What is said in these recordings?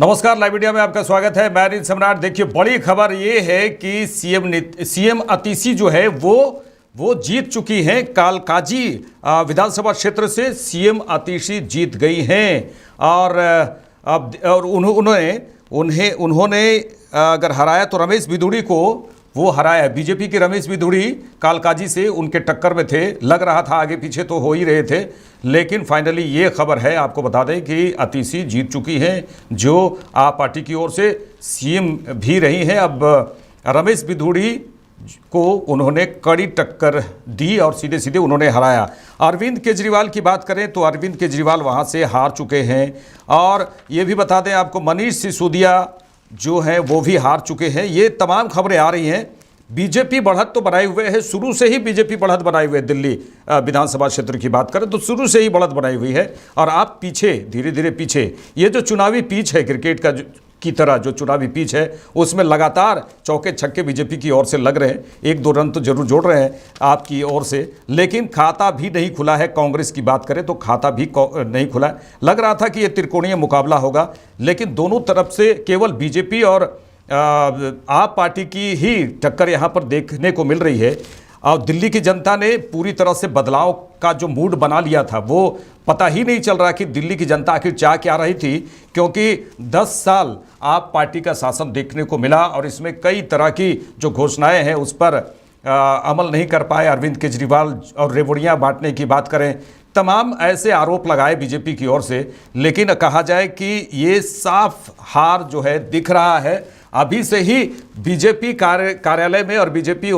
नमस्कार, live media में आपका स्वागत है। मैं रीत सम्राट। देखिए, बड़ी खबर ये है कि सीएम अतीसी जो है वो जीत चुकी हैं। कालकाजी विधानसभा क्षेत्र से सीएम अतीसी जीत गई हैं और अब उन्होंने अगर हराया तो रमेश बिधूड़ी को वो हराया। बीजेपी के रमेश बिधूड़ी कालकाजी से उनके टक्कर में थे। लग रहा था आगे पीछे तो हो ही रहे थे, लेकिन फाइनली ये खबर है, आपको बता दें कि अतीसी जीत चुकी हैं, जो आप पार्टी की ओर से सीएम भी रही हैं। अब रमेश बिधूड़ी को उन्होंने कड़ी टक्कर दी और सीधे सीधे उन्होंने हराया। अरविंद केजरीवाल की बात करें तो अरविंद केजरीवाल वहाँ से हार चुके हैं और ये भी बता दें आपको, मनीष सिसोदिया जो है वो भी हार चुके हैं। ये तमाम खबरें आ रही हैं। बीजेपी बढ़त तो बनाए हुए है, शुरू से ही बीजेपी बढ़त बनाए हुए है। दिल्ली विधानसभा क्षेत्र की बात करें तो शुरू से ही बढ़त बनाई हुई है और आप पीछे धीरे धीरे पीछे, ये जो चुनावी पिच है क्रिकेट का की तरह जो चुनावी पिच है, उसमें लगातार चौके छक्के बीजेपी की ओर से लग रहे हैं। एक दो रन तो जरूर जोड़ रहे हैं आपकी ओर से, लेकिन खाता भी नहीं खुला है। कांग्रेस की बात करें तो खाता भी नहीं खुला है। लग रहा था कि ये त्रिकोणीय मुकाबला होगा, लेकिन दोनों तरफ से केवल बीजेपी और आप पार्टी की ही टक्कर यहाँ पर देखने को मिल रही है। और दिल्ली की जनता ने पूरी तरह से बदलाव का जो मूड बना लिया था, वो पता ही नहीं चल रहा कि दिल्ली की जनता आखिर चाह क्या रही थी, क्योंकि 10 साल आप पार्टी का शासन देखने को मिला और इसमें कई तरह की जो घोषणाएं हैं उस पर अमल नहीं कर पाए अरविंद केजरीवाल। और रेवड़ियाँ बांटने की बात करें, तमाम ऐसे आरोप लगाए बीजेपी की ओर से, लेकिन कहा जाए कि ये साफ हार जो है दिख रहा है। अभी से ही बीजेपी कार्यालय में और बीजेपी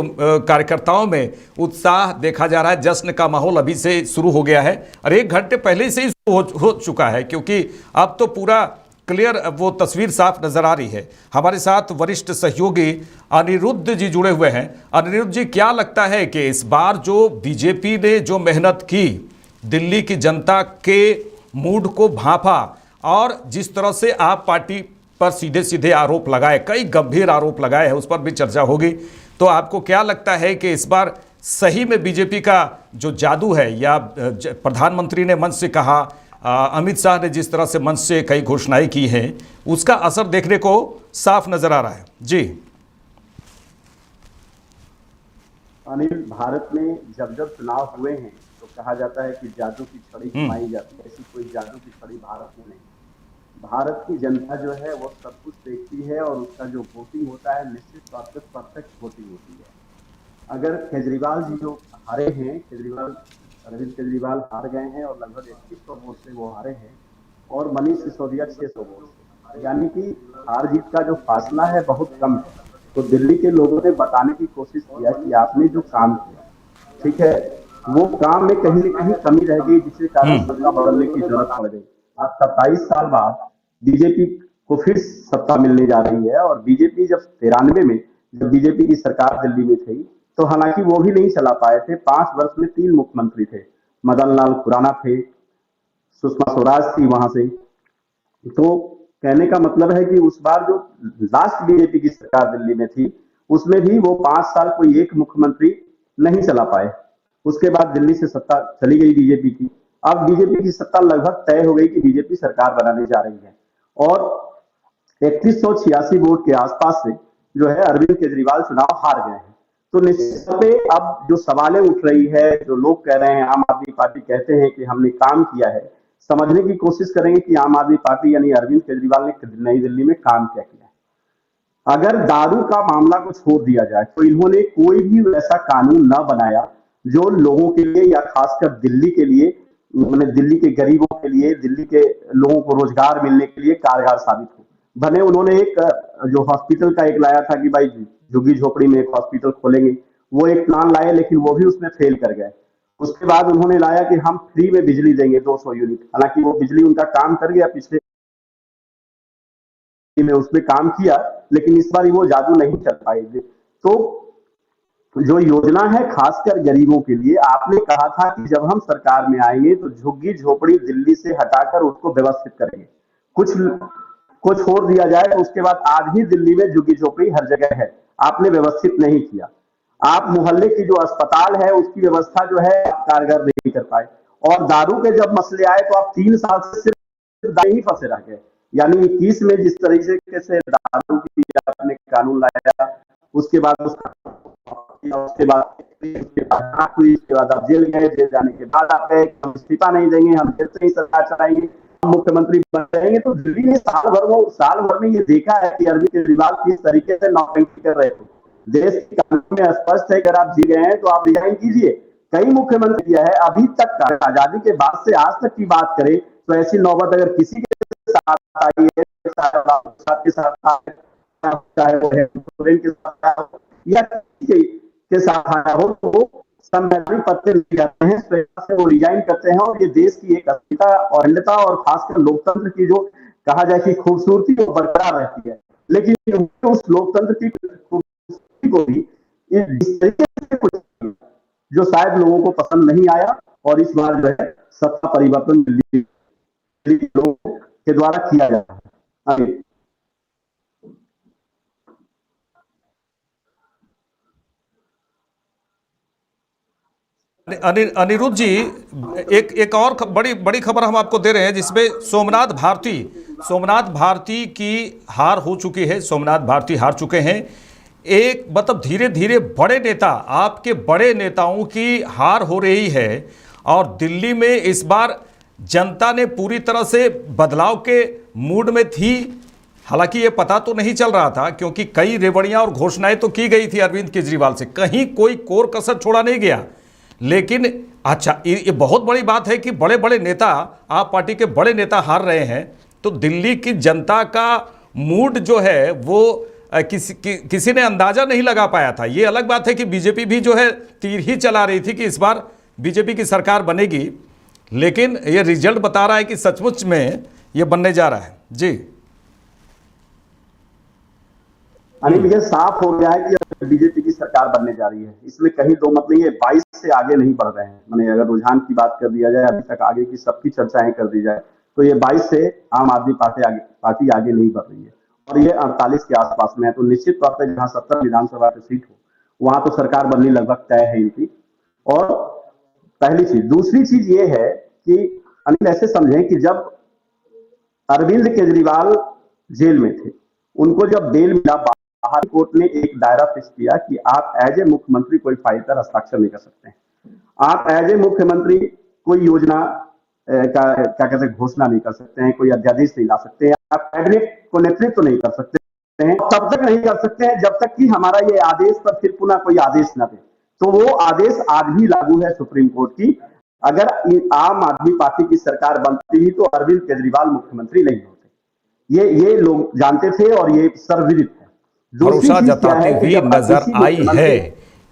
कार्यकर्ताओं में उत्साह देखा जा रहा है। जश्न का माहौल अभी से शुरू हो गया है और 1 घंटे पहले से ही हो चुका है, क्योंकि अब तो पूरा क्लियर वो तस्वीर साफ नजर आ रही है। हमारे साथ वरिष्ठ सहयोगी अनिरुद्ध जी जुड़े हुए हैं। अनिरुद्ध जी, क्या लगता है कि इस बार जो बीजेपी ने जो मेहनत की, दिल्ली की जनता के मूड को भांपा और जिस तरह से आप पार्टी पर सीधे सीधे आरोप लगाए, कई गंभीर आरोप लगाए हैं, उस पर भी चर्चा होगी, तो आपको क्या लगता है कि इस बार सही में बीजेपी का जो जादू है, या प्रधानमंत्री ने मंच से कहा, अमित शाह ने जिस तरह से मंच से कई घोषणाएं की हैं, उसका असर देखने को साफ नजर आ रहा है? जी अनिल, भारत में जब जब चुनाव हुए हैं तो कहा जाता है कि जादू की छड़ी घुमाई जाती है। ऐसी कोई जादू की छड़ी भारत में नहीं। भारत की जनता जो है वो सब कुछ देखती है और उसका जो वोटिंग होता है निश्चित तौर पर परफेक्ट वोटिंग होती है। अगर केजरीवाल जी जो हारे हैं, अरविंद केजरीवाल हार गए हैं और लगभग 2100 वोट से वो हारे हैं और मनीष सिसोदिया 600 वोट से, यानी कि हार जीत का जो फासला है बहुत कम है। तो दिल्ली के लोगों ने बताने की कोशिश किया कि आपने जो काम किया, ठीक है, वो काम में कहीं न कहीं कमी रह गई, जिसके कारण सत्ता बदलने की जरूरत पड़ गई। आज 27 साल बाद बीजेपी को फिर सत्ता मिलने जा रही है और बीजेपी जब 93 में जब बीजेपी की सरकार दिल्ली में थी तो हालांकि वो भी नहीं चला पाए थे। 5 वर्ष में 3 मुख्यमंत्री थे, मदन लाल खुराना थे, सुषमा स्वराज थी वहां से। तो कहने का मतलब है कि उस बार जो लास्ट बीजेपी की सरकार दिल्ली में थी उसमें भी वो 5 साल कोई एक मुख्यमंत्री नहीं चला पाए। उसके बाद दिल्ली से सत्ता चली गई बीजेपी की। अब बीजेपी की सत्ता लगभग तय हो गई कि बीजेपी सरकार बनाने जा रही है और 3186 वोट के आसपास से जो है अरविंद केजरीवाल चुनाव हार गए हैं। तो निश्चित तौर पे अब जो सवालें उठ रही है, जो लोग कह रहे हैं, आम आदमी पार्टी कहते हैं कि हमने काम किया है, समझने की कोशिश करेंगे कि आम आदमी पार्टी यानी अरविंद केजरीवाल ने नई दिल्ली में काम क्या किया है। अगर दारू का मामला को छोड़ दिया जाए तो इन्होंने कोई भी वैसा कानून न बनाया जो लोगों के लिए या खासकर दिल्ली के लिए, मैंने दिल्ली के गरीबों के लिए, दिल्ली के लोगों को रोजगार मिलने के लिए कारगर साबित हो। भले उन्होंने एक जो हॉस्पिटल का एक लाया था कि भाई झुग्गी झोपड़ी में एक हॉस्पिटल खोलेंगे, वो एक प्लान लाए, लेकिन वो भी उसमें फेल कर गए। उसके बाद उन्होंने लाया कि हम फ्री में बिजली देंगे 200 यूनिट, हालांकि वो बिजली उनका काम कर गया, पिछले में उसमें काम किया, लेकिन इस बार वो जादू नहीं कर पाएंगे। तो जो योजना है खासकर गरीबों के लिए, आपने कहा था कि जब हम सरकार में आएंगे तो झुग्गी झोपड़ी दिल्ली से हटाकर उसको व्यवस्थित करेंगे, कुछ को छोड़ दिया जाए। तो उसके बाद आज भी दिल्ली में झुग्गी झोपड़ी हर जगह है, आपने व्यवस्थित नहीं किया। आप मोहल्ले की जो अस्पताल है उसकी व्यवस्था जो है आप कारगर नहीं कर पाए। और दारू के जब मसले आए तो आप 3 साल से सिर्फ दारू ही फंसे रह गए, यानी 21 में जिस तरीके से दारू की आपने कानून लाया, उसके बाद उसके बाद आप जेल गए, जेल जाने के बाद आप गए हम इस्तीफा नहीं देंगे, हम फिर से ही सरकार चलाएंगे, हम मुख्यमंत्री बन जाएंगे। तो दिल्ली ने साल भर में ये देखा है कि अरविंद केजरीवाल किस तरीके से नौटंकी कर रहे थे। देश के कानून में स्पष्ट है कि अगर आप जी गए हैं तो आप रिजाइन कीजिए। कई मुख्यमंत्री किया है, अभी तक आजादी के बाद से आज तक की बात करें तो ऐसी नौबत अगर किसी के साथ आई है, के साथ चाहे वो है के साथ या के साथ आया हो, तो संवैधानिक पत्र लिखे जाते हैं, से वो रिजाइन करते हैं और ये देश की एक अस्मिता और अखंडता और खासकर लोकतंत्र की जो कहा जाए कि खूबसूरती वो बरकरार रहती है। लेकिन उस लोकतंत्र की खूबसूरती को भी इस तरीके से कुछ जो शायद लोगों को पसंद नहीं आया और इस बार जो है सत्ता परिवर्तन दिल्ली लोगों के द्वारा किया जा रहा है। अनिरुद्ध जी, एक और बड़ी खबर हम आपको दे रहे हैं जिसमें सोमनाथ भारती की हार हो चुकी है। सोमनाथ भारती हार चुके हैं। एक मतलब धीरे धीरे बड़े नेता, आपके बड़े नेताओं की हार हो रही है और दिल्ली में इस बार जनता ने पूरी तरह से बदलाव के मूड में थी। हालांकि ये पता तो नहीं चल रहा था क्योंकि कई रेवड़ियां और घोषणाएं तो की गई थी अरविंद केजरीवाल से, कहीं कोई कोर कसर छोड़ा नहीं गया। लेकिन अच्छा, ये बहुत बड़ी बात है कि बड़े बड़े नेता, आप पार्टी के बड़े नेता हार रहे हैं, तो दिल्ली की जनता का मूड जो है वो किसी ने अंदाजा नहीं लगा पाया था। ये अलग बात है कि बीजेपी भी जो है तीर ही चला रही थी कि इस बार बीजेपी की सरकार बनेगी, लेकिन ये रिजल्ट बता रहा है कि सचमुच में ये बनने जा रहा है। जी अनिल, ये साफ हो गया है कि बीजेपी की सरकार बनने जा रही है, इसमें कहीं दो मत नहीं है। 22 से आगे नहीं बढ़ रहे हैं। मैंने अगर रुझान की बात कर दिया जाए, अभी तक आगे की सबकी चर्चाएं कर दी जाए, तो ये 22 से आम आदमी पार्टी आगे नहीं बढ़ रही है और ये 48 के आसपास में है। तो निश्चित तौर पर जहां 70 विधानसभा की सीट हो वहां तो सरकार बननी लगभग तय है इनकी। और पहली चीज, दूसरी चीज ये है कि अनिल ऐसे समझें कि जब अरविंद केजरीवाल जेल में थे, उनको जब बेल मिला, बाहर कोर्ट ने एक दायरा फिक्स किया कि आप एज ए मुख्यमंत्री कोई फाइल पर हस्ताक्षर नहीं कर सकते हैं, आप एज ए मुख्यमंत्री कोई योजना का क्या कहते हैं घोषणा नहीं कर सकते हैं, कोई अध्यादेश नहीं ला सकते हैं, आप कैबिनेट को नेतृत्व नहीं कर सकते हैं, तब तक नहीं कर सकते हैं जब तक कि हमारा ये आदेश पर फिर पुनः कोई आदेश न दे। तो वो आदेश आज भी लागू है सुप्रीम कोर्ट की। अगर आम आदमी पार्टी की सरकार बनती तो अरविंद केजरीवाल मुख्यमंत्री नहीं होते, ये लोग जानते थे और ये सर्वविदित है। भरोसा जताती हुई नजर आई है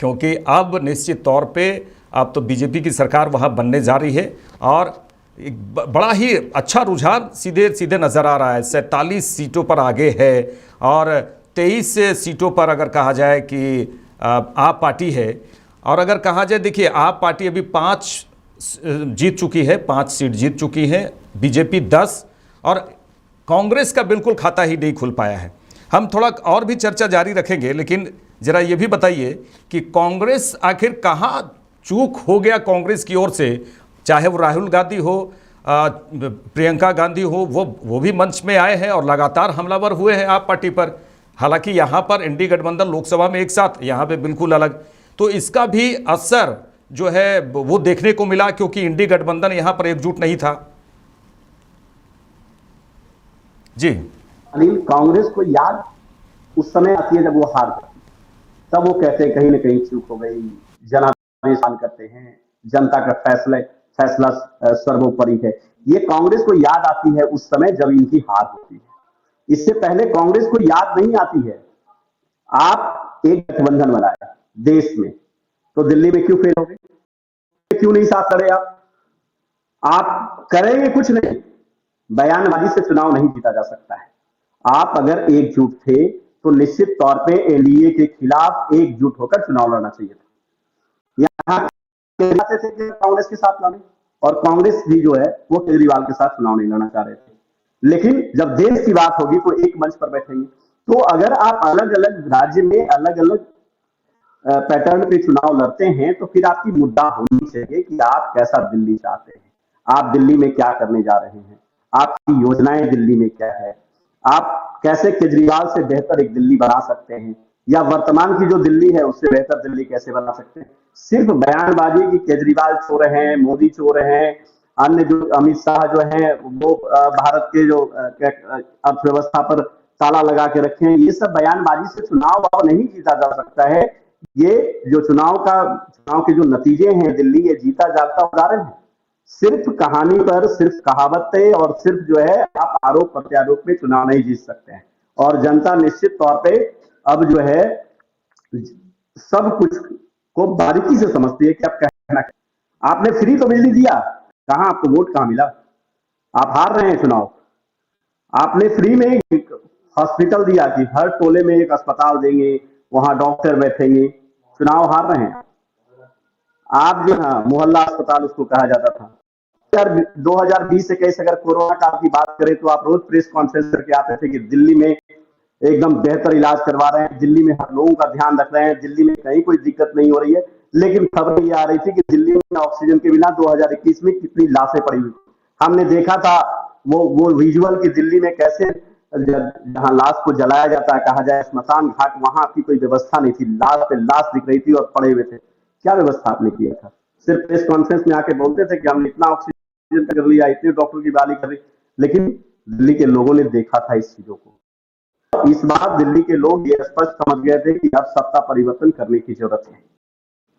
क्योंकि अब निश्चित तौर पे अब तो बीजेपी की सरकार वहां बनने जा रही है और एक बड़ा ही अच्छा रुझान सीधे सीधे नजर आ रहा है। 47 सीटों पर आगे है और 23 सीटों पर अगर कहा जाए कि आप पार्टी है, और अगर कहा जाए देखिए आप पार्टी अभी 5 जीत चुकी है, 5 सीट जीत चुकी है, बीजेपी 10 और कांग्रेस का बिल्कुल खाता ही नहीं खुल पाया है। हम थोड़ा और भी चर्चा जारी रखेंगे, लेकिन जरा ये भी बताइए कि कांग्रेस आखिर कहाँ चूक हो गया कांग्रेस की ओर से, चाहे वो राहुल गांधी हो, प्रियंका गांधी हो, वो भी मंच में आए हैं और लगातार हमलावर हुए हैं आप पार्टी पर। हालांकि यहाँ पर इंडी गठबंधन लोकसभा में एक साथ, यहाँ पे बिल्कुल अलग, तो इसका भी असर जो है वो देखने को मिला क्योंकि इंडी गठबंधन यहाँ पर एकजुट नहीं था। जी अनिल, कांग्रेस को याद उस समय आती है जब वो हार जाती, तब वो कहते हैं कहीं ना कहीं चूक हो गई, जनादेश करते हैं, जनता का फैसला सर्वोपरि है। ये कांग्रेस को याद आती है उस समय जब इनकी हार होती है, इससे पहले कांग्रेस को याद नहीं आती है। आप एक गठबंधन बनाए देश में, तो दिल्ली में क्यों फेल हो गए, क्यों नहीं साथ लड़े आप करेंगे कुछ नहीं, बयानबाजी से चुनाव नहीं जीता जा सकता है। आप अगर एकजुट थे तो निश्चित तौर पे एनडीए के खिलाफ एकजुट होकर चुनाव लड़ना चाहिए था। यहाँ कांग्रेस के साथ लड़े और कांग्रेस भी जो है वो केजरीवाल के साथ चुनाव नहीं लड़ना चाह रहे थे, लेकिन जब देश की बात होगी तो एक मंच पर बैठेंगे। तो अगर आप अलग अलग राज्य में अलग अलग पैटर्न पे चुनाव लड़ते हैं तो फिर आपकी मुद्दा होनी चाहिए कि आप कैसा दिल्ली चाहते हैं, आप दिल्ली में क्या करने जा रहे हैं, आपकी योजनाएं दिल्ली में क्या है, आप कैसे केजरीवाल से बेहतर एक दिल्ली बना सकते हैं, या वर्तमान की जो दिल्ली है उससे बेहतर दिल्ली कैसे बना सकते हैं। सिर्फ बयानबाजी की केजरीवाल चोर हैं, मोदी चोर हैं, अन्य जो अमित शाह जो है वो भारत के जो अर्थव्यवस्था पर ताला लगा के रखे हैं, ये सब बयानबाजी से चुनाव नहीं जीता जा सकता है। ये जो चुनाव के जो नतीजे हैं दिल्ली, ये जीता जागता उदाहरण है। सिर्फ कहानी पर, सिर्फ कहावतें और सिर्फ जो है आप आरोप प्रत्यारोप में चुनाव नहीं जीत सकते हैं। और जनता निश्चित तौर पे अब जो है सब कुछ को बारीकी से समझती है कि आप कहना क्या। आपने फ्री तो बिजली दिया, कहां आपको वोट कहां मिला? आप हार रहे हैं चुनाव। आपने फ्री में हॉस्पिटल दिया कि हर टोले में एक अस्पताल देंगे, वहां डॉक्टर बैठेंगे, चुनाव हार रहे हैं। आप जो है मोहल्ला अस्पताल उसको कहा जाता था। 2020-21 अगर कोरोना काल की बात करें तो आप रोज प्रेस कॉन्फ्रेंस करके आते थे कि दिल्ली में एकदम बेहतर इलाज करवा रहे हैं, दिल्ली में हर लोगों का ध्यान रख रहे हैं, दिल्ली में कहीं कोई दिक्कत नहीं हो रही है। लेकिन खबर ये आ रही थी कि दिल्ली में ऑक्सीजन के बिना 2021 में कितनी लाशें पड़ी हुई। हमने देखा था वो विजुअल की दिल्ली में कैसे जहां लाश को जलाया जाता है, कहा जाए स्मशान घाट, वहां की कोई व्यवस्था नहीं थी, लाश पे लाश दिख रही थी और पड़े हुए थे। क्या व्यवस्था आपने किया था? सिर्फ प्रेस कॉन्फ्रेंस में आके बोलते थे कि हमने इतना ऑक्सीजन कर लिया, इतने डॉक्टर की बहाली कर ली, लेकिन दिल्ली के लोगों ने देखा था इस चीजों को। इस बार दिल्ली के लोग ये स्पष्ट समझ गए थे कि अब सत्ता परिवर्तन करने की जरूरत है।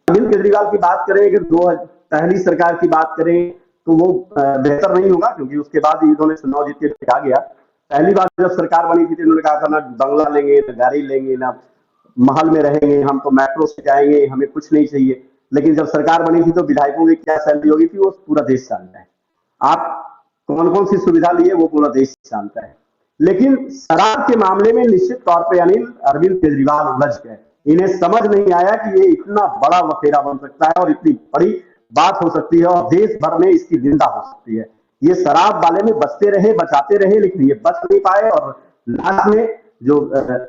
अरविंद केजरीवाल की बात करें, अगर पहली सरकार की बात करें तो वो बेहतर नहीं होगा, क्योंकि उसके बाद इन्होंने चुनाव जीत के आ गया। पहली बार जब सरकार बनी थी तो इन्होंने कहा था ना बंगला लेंगे, ना गाड़ी लेंगे, ना महल में रहेंगे, हम तो मेट्रो से जाएंगे, हमें कुछ नहीं चाहिए। लेकिन जब सरकार बनी थी तो विधायकों की क्या सैलरी होगी थी वो पूरा देश जानता है। आप कौन कौन सी सुविधा लिए वो पूरा देश जानता है। लेकिन शराब के मामले में निश्चित तौर पे अरविंद केजरीवाल उलझ गए। इन्हें समझ नहीं आया कि ये इतना बड़ा बखेड़ा बन सकता है और इतनी बड़ी बात हो सकती है और देश भर में इसकी निंदा हो सकती है। ये शराब वाले में बचते रहे, बचाते रहे, लेकिन ये बच नहीं पाए और लास्ट में जो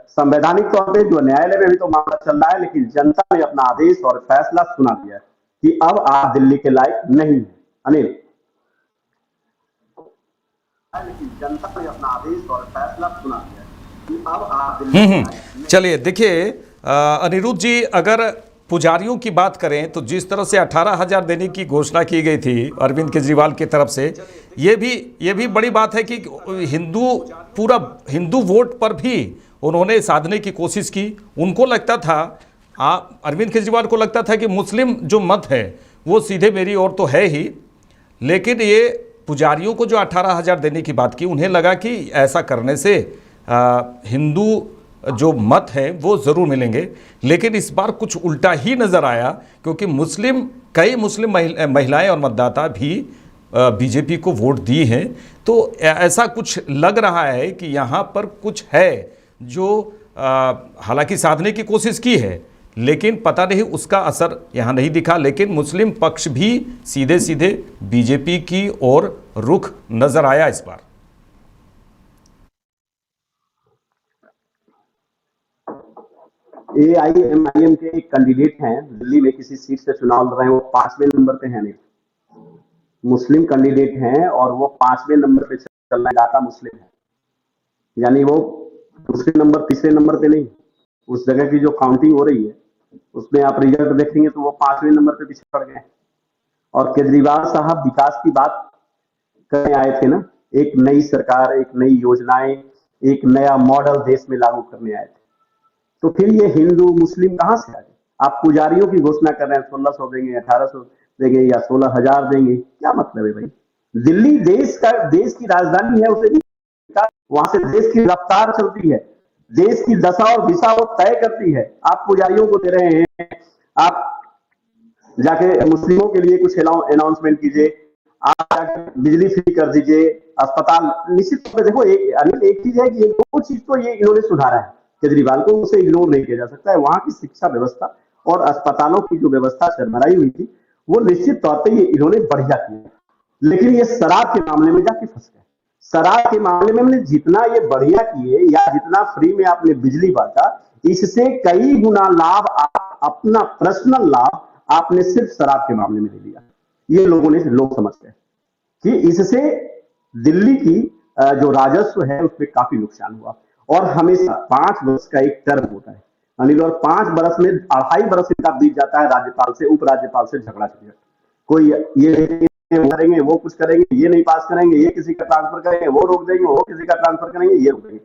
संवैधानिक तौर पे जो न्यायालय में भी तो मामला चल रहा है, लेकिन जनता ने अपना आदेश और फैसला सुना दिया कि अब आप दिल्ली के लायक नहीं है। अनिल, लेकिन जनता ने अपना आदेश और फैसला सुना दिया कि अब आप दिल्ली के लायक नहीं। चलिए देखिए अनिरुद्ध जी, अगर पुजारियों की बात करें तो जिस तरह से 18,000 देने की घोषणा की गई थी अरविंद केजरीवाल की तरफ से, ये भी बड़ी बात है कि पूरा हिंदू वोट पर भी उन्होंने साधने की कोशिश की। उनको लगता था, अरविंद केजरीवाल को लगता था कि मुस्लिम जो मत है वो सीधे मेरी ओर तो है ही, लेकिन ये पुजारियों को जो 18,000 देने की बात की, उन्हें लगा कि ऐसा करने से हिंदू जो मत है वो ज़रूर मिलेंगे। लेकिन इस बार कुछ उल्टा ही नज़र आया, क्योंकि कई मुस्लिम महिलाएं और मतदाता भी बीजेपी को वोट दी हैं। तो ऐसा कुछ लग रहा है कि यहाँ पर कुछ है जो हालांकि साधने की कोशिश की है, लेकिन पता नहीं उसका असर यहाँ नहीं दिखा। लेकिन मुस्लिम पक्ष भी सीधे सीधे बीजेपी की ओर रुख नज़र आया इस बार। AIMIM के एक कैंडिडेट हैं, दिल्ली में किसी सीट से चुनाव लड़ रहे हैं, वो 5वें नंबर पे हैं। नहीं, मुस्लिम कैंडिडेट हैं और वो 5वें नंबर पे चल रहे हैं, मुस्लिम है, यानी वो दूसरे नंबर तीसरे नंबर पे नहीं। उस जगह की जो काउंटिंग हो रही है उसमें आप रिजल्ट देखेंगे तो वो 5वें नंबर पे पीछे पड़ गए। और केजरीवाल साहब विकास की बात करने आए थे ना, एक नई सरकार, एक नई योजनाएं, एक नया मॉडल देश में लागू करने आए थे। तो फिर ये हिंदू मुस्लिम कहां से आ गए? आप पुजारियों की घोषणा कर रहे हैं 1600 देंगे, 1800 देंगे या 16,000 देंगे, क्या मतलब है भाई? दिल्ली देश की राजधानी है, उसे वहां से देश की रफ्तार चलती है, देश की दशा और दिशा वो तय करती है। आप पुजारियों को दे रहे हैं, आप जाके मुस्लिमों के लिए कुछ अनाउंसमेंट कीजिए, आप जाके बिजली फ्री कर दीजिए, अस्पताल। निश्चित तौर पर देखो एक चीज है कि दो चीज तो ये इन्होंने सुधारा है केजरीवाल को, उसे इग्नोर नहीं किया जा सकता है। वहां की शिक्षा व्यवस्था और अस्पतालों की जो व्यवस्था चरमराई हुई थी वो निश्चित तौर पे ये इन्होंने बढ़िया किया। लेकिन ये शराब के मामले में जाके फंस गए। शराब के मामले में हमने जितना ये बढ़िया किए या जितना फ्री में आपने बिजली बांटा, इससे कई गुना लाभ, अपना पर्सनल लाभ आपने सिर्फ शराब के मामले में ले लिया। ये लोग समझते हैं कि इससे दिल्ली की जो राजस्व है उसमें काफी नुकसान हुआ। और हमेशा 5 वर्ष का एक टर्म होता है अनिल, और 5 वर्ष में 2.5 वर्ष इनका बीत जाता है राज्यपाल से, उपराज्यपाल से झगड़ा झंझट। कोई ये करेंगे, वो कुछ करेंगे, ये नहीं पास करेंगे, ये किसी का ट्रांसफर करेंगे, वो रोक देंगे, वो किसी का ट्रांसफर करेंगे, ये रोक देंगे।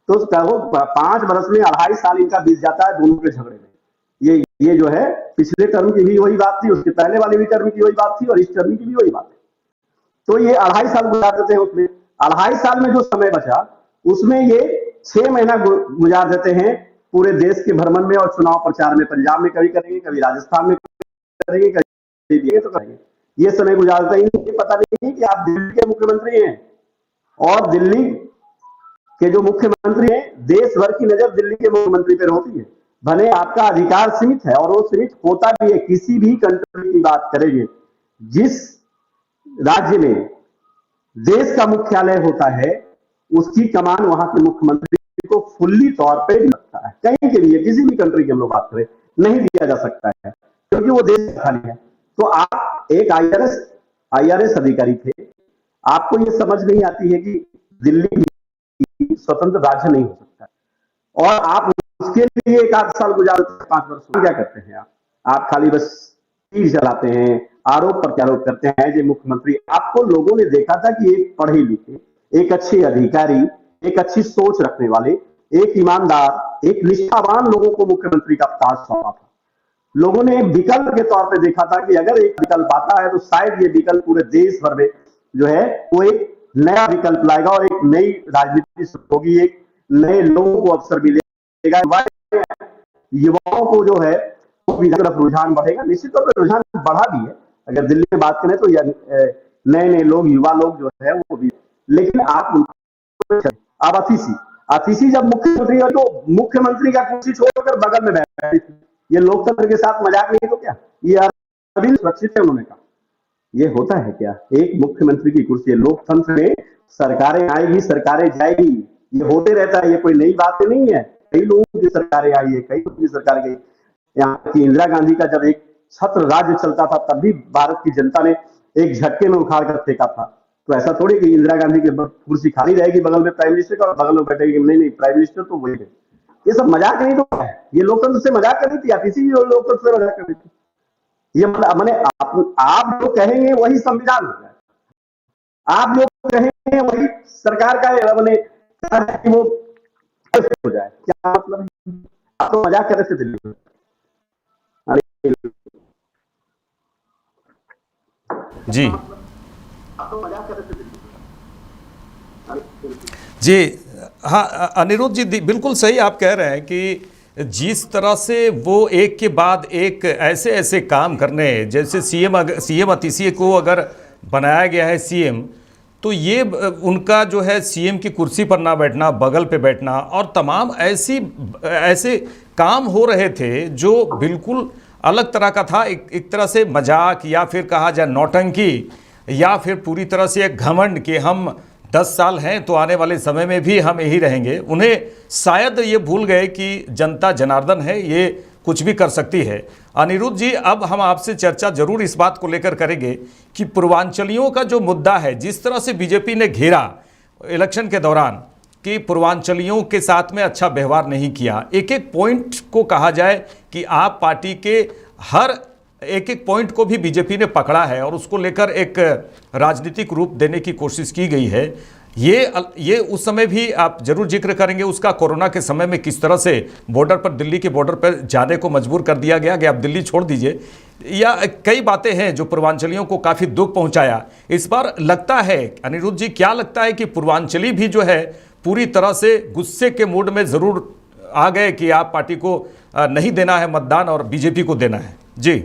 तो वो 5 वर्ष में 2.5 साल इनका बीत जाता है दोनों के झगड़े में। ये जो है पिछले टर्म की भी वही बात थी, उसके पहले वाली भी टर्म की वही बात थी, और इस टर्म की भी वही बात है। तो ये 2.5 साल गुजार देते हैं उसमें। 2.5 साल में जो समय बचा उसमें ये 6 महीना गुजार देते हैं पूरे देश के भ्रमण में और चुनाव प्रचार में। पंजाब में कभी करेंगे, कभी राजस्थान में करेंगे, कभी तो करेंगे। ये समय गुजारते ही नहीं, पता नहीं कि आप दिल्ली के मुख्यमंत्री हैं, और दिल्ली के जो मुख्यमंत्री हैं, देश भर की नजर दिल्ली के मुख्यमंत्री पर होती है। भले आपका अधिकार सीमित है, और वो सीमित होता भी है। किसी भी कंट्री की बात करेंगे, जिस राज्य में देश का मुख्यालय होता है उसकी कमान वहां के मुख्यमंत्री को फुल्ली तौर पे लगता है। कहीं के लिए, किसी भी कंट्री की हम लोग बात करें, नहीं दिया जा सकता है, क्योंकि वो देश खाली है। तो आप एक आईआरएस अधिकारी थे, आपको ये समझ नहीं आती है कि दिल्ली स्वतंत्र राज्य नहीं हो सकता, और आप उसके लिए 1 साल गुजारते, 5 वर्ष क्या करते हैं आप खाली बस तीर चलाते हैं, आरोप प्रत्यारोप करते हैं। जो मुख्यमंत्री, आपको लोगों ने देखा था कि एक पढ़े लिखे, एक अच्छे अधिकारी, एक अच्छी सोच रखने वाले, एक ईमानदार, एक निष्ठावान लोगों को मुख्यमंत्री का ताज सौंपा था। लोगों ने विकल्प के तौर पे देखा था कि अगर एक विकल्प आता है तो शायद ये विकल्प पूरे देश भर में जो है वो एक नया विकल्प लाएगा, और एक नई राजनीति शुरू होगी, एक नए लोगों को अवसर मिलेगा, युवाओं को जो है तरफ रुझान बढ़ेगा। निश्चित तौर पर रुझान बढ़ा भी है, अगर दिल्ली में बात करें तो नए नए लोग, युवा लोग जो है वो भी। लेकिन आप अतिशी जब मुख्यमंत्री है तो मुख्यमंत्री का कुर्सी छोड़कर बगल में बैठे, ये लोकतंत्र के साथ मजाक नहीं तो क्या? ये अभी सुरक्षित है, उन्होंने कहा। ये होता है क्या? एक मुख्यमंत्री की कुर्सी, लोकतंत्र में सरकारें आएगी, सरकारें जाएगी, ये होते रहता है, ये कोई नई बात नहीं है। कई लोगों की सरकारें आई है, कई लोगों की सरकार गई। यहाँ की इंदिरा गांधी का जब एक छत्र राज्य चलता था, तब भी भारत की जनता ने एक झटके में उखाड़ कर फेंका था। तो ऐसा थोड़ी कि इंदिरा गांधी की कुर्सी खाली रहेगी बगल में प्राइम मिनिस्टर का, और बगल में बैठेगी नहीं प्राइम मिनिस्टर तो वही है। ये सब मजाक नहीं तो है, ये लोकतंत्र से मजाक कर रही थी, आप इसी लोकतंत्र से मजाक कर रही थी। ये मैंने आप जो कहेंगे वही संविधान हो जाए, आप जो कहेंगे वही सरकार का मैंने वो हो जाए। क्या मतलब है? आप तो मजाक कर रहे थे दिल्ली में। जी जी हाँ अनिरुद्ध जी, बिल्कुल सही आप कह रहे हैं कि जिस तरह से वो एक के बाद एक ऐसे ऐसे काम करने, जैसे सीएम अतिशी को अगर बनाया गया है सीएम, तो ये उनका जो है सीएम की कुर्सी पर ना बैठना, बगल पे बैठना, और तमाम ऐसे काम हो रहे थे जो बिल्कुल अलग तरह का था। एक तरह से मजाक, या फिर कहा जाए नौटंकी, या फिर पूरी तरह से एक घमंड कि हम 10 साल हैं तो आने वाले समय में भी हम यही रहेंगे। उन्हें शायद ये भूल गए कि जनता जनार्दन है, ये कुछ भी कर सकती है। अनिरुद्ध जी, अब हम आपसे चर्चा जरूर इस बात को लेकर करेंगे कि पूर्वांचलियों का जो मुद्दा है, जिस तरह से बीजेपी ने घेरा इलेक्शन के दौरान कि पूर्वांचलियों के साथ में अच्छा व्यवहार नहीं किया, एक एक पॉइंट को कहा जाए कि आप पार्टी के हर एक एक पॉइंट को भी बीजेपी ने पकड़ा है और उसको लेकर एक राजनीतिक रूप देने की कोशिश की गई है। ये उस समय भी आप जरूर जिक्र करेंगे उसका, कोरोना के समय में किस तरह से बॉर्डर पर, दिल्ली के बॉर्डर पर जाने को मजबूर कर दिया गया कि आप दिल्ली छोड़ दीजिए, या कई बातें हैं जो पूर्वांचलियों को काफ़ी दुख पहुंचाया। इस बार लगता है, अनिरुद्ध जी क्या लगता है कि पूर्वांचली भी जो है पूरी तरह से गुस्से के मूड में ज़रूर आ गए कि आप पार्टी को नहीं देना है मतदान और बीजेपी को देना है? जी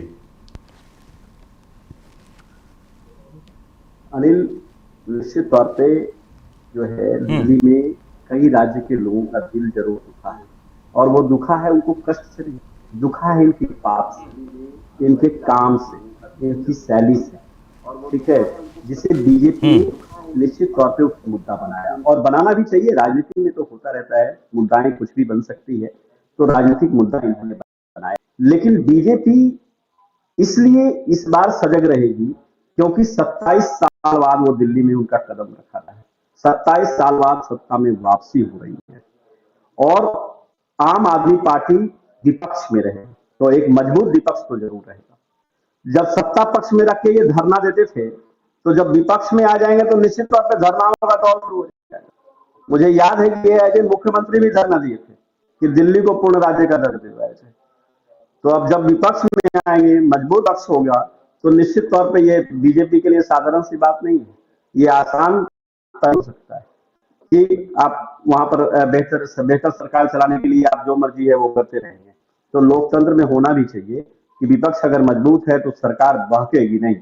अनिल, निश्चित तौर पे जो है दिल्ली में कई राज्य के लोगों का दिल जरूर दुखा है, और वो दुखा है उनको कष्ट से नहीं, दुखा है इनके पाप से, इनके काम से, इनकी शैली से, ठीक है, जिसे बीजेपी निश्चित तौर पे उसका मुद्दा बनाया, और बनाना भी चाहिए। राजनीति में तो होता रहता है, मुद्दाएं कुछ भी बन सकती है, तो राजनीतिक मुद्दा इन्होंने बनाया। लेकिन बीजेपी इसलिए इस बार सजग रहेगी क्योंकि 27 साल बाद वो दिल्ली में उनका कदम रखा है। 27 साल बाद सत्ता में वापसी हो रही है और आम आदमी पार्टी विपक्ष में रहे तो एक मजबूत विपक्ष तो जरूर रहेगा। जब सत्ता पक्ष में रख के ये धरना देते थे तो जब विपक्ष में आ जाएंगे तो निश्चित तौर पर धरना होगा तो और शुरू हो जाएगा। मुझे याद है कि ये मुख्यमंत्री भी धरना दिए थे कि दिल्ली को पूर्ण राज्य का दर्जा दिलवाया जाए। तो अब जब विपक्ष में आएंगे, मजबूत पक्ष होगा, तो निश्चित तौर पे ये बीजेपी के लिए साधारण सी बात नहीं है। ये आसान तय हो सकता है कि आप वहां पर बेहतर बेहतर सरकार चलाने के लिए आप जो मर्जी है वो करते रहेंगे। तो लोकतंत्र में होना भी चाहिए कि विपक्ष अगर मजबूत है तो सरकार बहकेगी नहीं।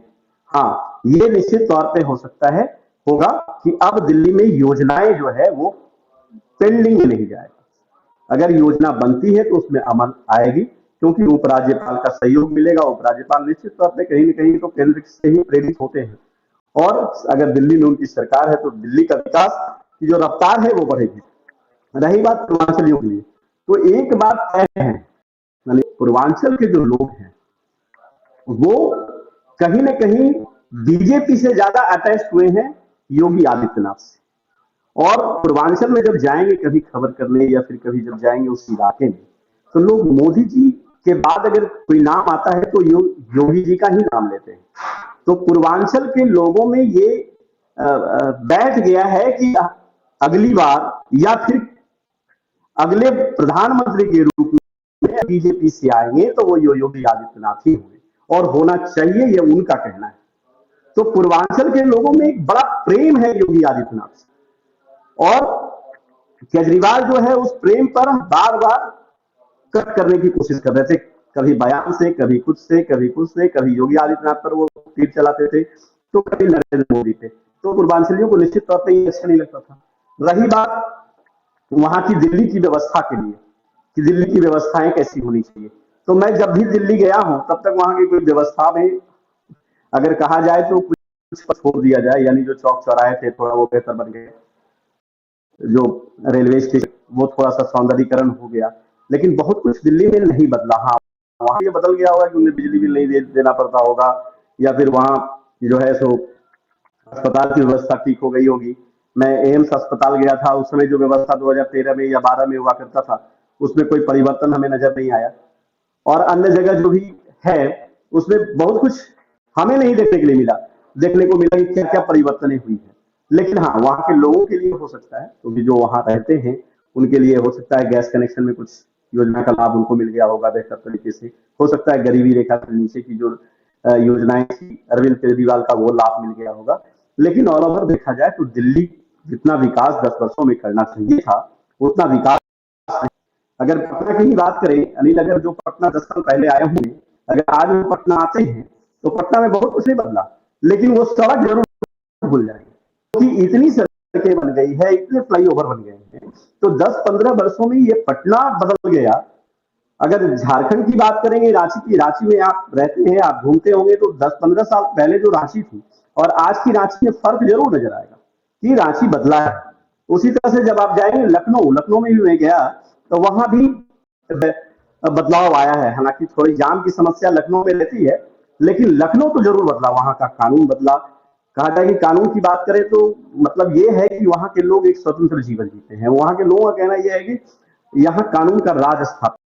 हाँ, ये निश्चित तौर पे हो सकता है होगा कि अब दिल्ली में योजनाएं जो है वो पेंडिंग में नहीं जाएगा। अगर योजना बनती है तो उसमें अमल आएगी, क्योंकि उपराज्यपाल का सहयोग मिलेगा। उपराज्यपाल निश्चित तौर पे कहीं न कहीं तो केंद्र से ही प्रेरित होते हैं और अगर दिल्ली में उनकी सरकार है तो दिल्ली का विकास की जो रफ्तार है वो बढ़ेगी। रही बात पूर्वांचलियों के लिए, तो एक बात तय है, पूर्वांचल के जो लोग हैं वो कहीं न कहीं बीजेपी से ज्यादा अटैच हुए हैं योगी आदित्यनाथ से। और पूर्वांचल में जब जाएंगे कभी खबर करने या फिर कभी जब जाएंगे उस इलाके में, तो लोग मोदी जी के बाद अगर कोई नाम आता है तो योगी जी का ही नाम लेते हैं। तो पूर्वांचल के लोगों में ये बैठ गया है कि अगली बार या फिर अगले प्रधानमंत्री के रूप में बीजेपी से आएंगे तो वो योगी आदित्यनाथ ही होंगे और होना चाहिए, ये उनका कहना है। तो पूर्वांचल के लोगों में एक बड़ा प्रेम है योगी आदित्यनाथ से और केजरीवाल जो है उस प्रेम पर बार बार कट करने की कोशिश कर रहे थे, कभी बयान से, कभी कुछ से, कभी कुछ से, कभी योगी आदित्यनाथ पर वो तीर चलाते थे तो कभी नरेंद्र मोदी पे। तो पूर्वांचलियों को निश्चित तौर पर ये अच्छा नहीं लगता था। रही बात वहां की दिल्ली की व्यवस्था के लिए कि दिल्ली की व्यवस्थाएं कैसी होनी चाहिए, तो मैं जब भी दिल्ली गया हूं तब तक वहां की कोई व्यवस्था में अगर कहा जाए तो कुछ छोड़ दिया जाए, यानी जो चौक चौराहे थे थोड़ा वो बेहतर बन गए, जो रेलवे स्टेशन वो थोड़ा सा सौंदर्यीकरण हो गया, लेकिन बहुत कुछ दिल्ली में नहीं बदला। हाँ, वहां ये बदल गया होगा कि उन्हें बिजली बिल नहीं देना पड़ता होगा या फिर वहां जो है सो अस्पताल की व्यवस्था ठीक हो गई होगी। मैं एम्स अस्पताल गया था, उस समय जो व्यवस्था 2013 में या 12 में हुआ करता था उसमें कोई परिवर्तन हमें नजर नहीं आया। और अन्य जगह जो भी है उसमें बहुत कुछ हमें नहीं देखने के लिए मिला, देखने को मिला कि क्या क्या परिवर्तन हुई है। लेकिन हाँ, वहां के लोगों के लिए हो सकता है, क्योंकि जो वहां रहते हैं उनके लिए हो सकता है गैस कनेक्शन में कुछ योजना का लाभ उनको मिल गया होगा बेहतर तरीके से। हो सकता है गरीबी रेखा से नीचे की जो योजनाएं थी अरविंद केजरीवाल का वो लाभ मिल गया होगा। लेकिन ऑल ओवर देखा जाए तो दिल्ली जितना विकास 10 वर्षों में करना चाहिए था उतना विकास। अगर पटना की ही बात करें अनिल, अगर जो पटना 10 साल पहले आए होंगे, अगर आज वो पटना आते हैं तो पटना में बहुत कुछ नहीं बदला, लेकिन वो सड़क जरूर भूल जाएंगे क्योंकि इतनी सड़कें बन गई है, इतने फ्लाईओवर बन गए हैं। तो 10-15 वर्षों में ये पटना बदल गया। अगर झारखंड की बात करेंगे, रांची में आप रहते हैं, आप घूमते होंगे तो 10-15 साल पहले जो रांची थी और आज की रांची में फर्क जरूर नजर आएगा कि रांची बदला है। उसी तरह से जब आप जाएंगे लखनऊ में भी मैं गया तो वहां भी बदलाव आया है। हालांकि थोड़ी जाम की समस्या लखनऊ में रहती है, लेकिन लखनऊ तो जरूर बदला, वहां का कानून बदला। कहा जाए कि कानून की बात करें तो मतलब ये है कि वहां के लोग एक स्वतंत्र जीवन जीते हैं। वहां के लोगों का कहना यह है कि यहाँ कानून का राज स्थापित।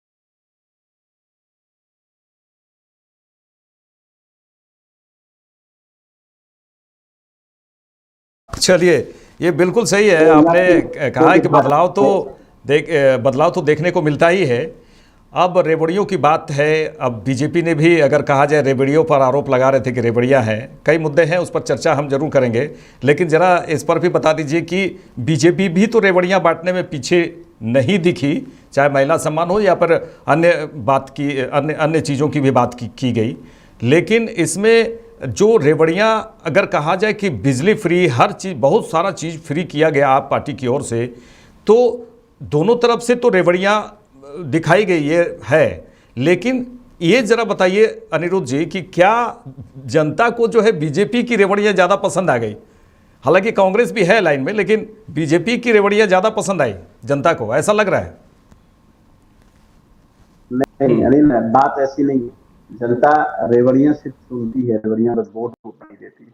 चलिए, ये बिल्कुल सही है, तो आपने कहा है कि बदलाव तो देखने को मिलता ही है। अब रेवड़ियों की बात है, अब बीजेपी ने भी अगर कहा जाए रेवड़ियों पर आरोप लगा रहे थे कि रेवड़ियां हैं, कई मुद्दे हैं उस पर चर्चा हम जरूर करेंगे, लेकिन ज़रा इस पर भी बता दीजिए कि बीजेपी भी तो रेवड़ियां बांटने में पीछे नहीं दिखी, चाहे महिला सम्मान हो या फिर अन्य चीज़ों की भी बात की गई। लेकिन इसमें जो रेवड़ियां अगर कहा जाए कि बिजली फ्री, हर चीज़, बहुत सारा चीज़ फ्री किया गया आप पार्टी की ओर से, तो दोनों तरफ से तो रेवड़ियां दिखाई गई ये है। लेकिन ये जरा बताइए अनिरुद्ध जी कि क्या जनता को जो है बीजेपी की रेवड़ियां ज़्यादा पसंद आ गई? हालांकि कांग्रेस भी है लाइन में, लेकिन बीजेपी की रेवड़ियां ज़्यादा पसंद आई जनता को, ऐसा लग रहा है? नहीं अनिल, बात ऐसी नहीं है। जनता रेवड़ियां सिर्फ सुनती है, रेवड़ियां बस वोट नहीं देती है।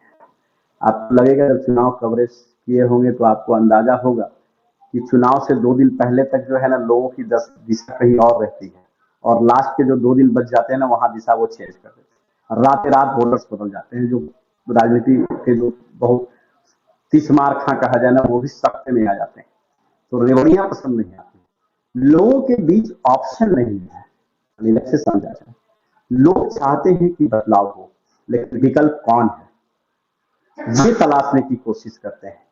आपको लगेगा जब चुनाव कवरेज किए होंगे तो आपको अंदाजा होगा कि चुनाव से 2 दिन पहले तक जो है ना लोगों की दिशा कहीं और रहती है, और लास्ट के जो 2 दिन बच जाते हैं ना वहां दिशा वो चेंज कर देते हैं। रात रात वोटर्स बदल जाते हैं, जो राजनीति के जो बहुत तीसमार खां कहा जाए ना वो भी सख्ते में आ जाते हैं। तो रेवड़ियां पसंद नहीं आती। लोगों के बीच ऑप्शन नहीं है, ऐसे समझा जाए। लोग चाहते हैं कि बदलाव हो, लेकिन विकल्प कौन है ये तलाशने की कोशिश करते हैं।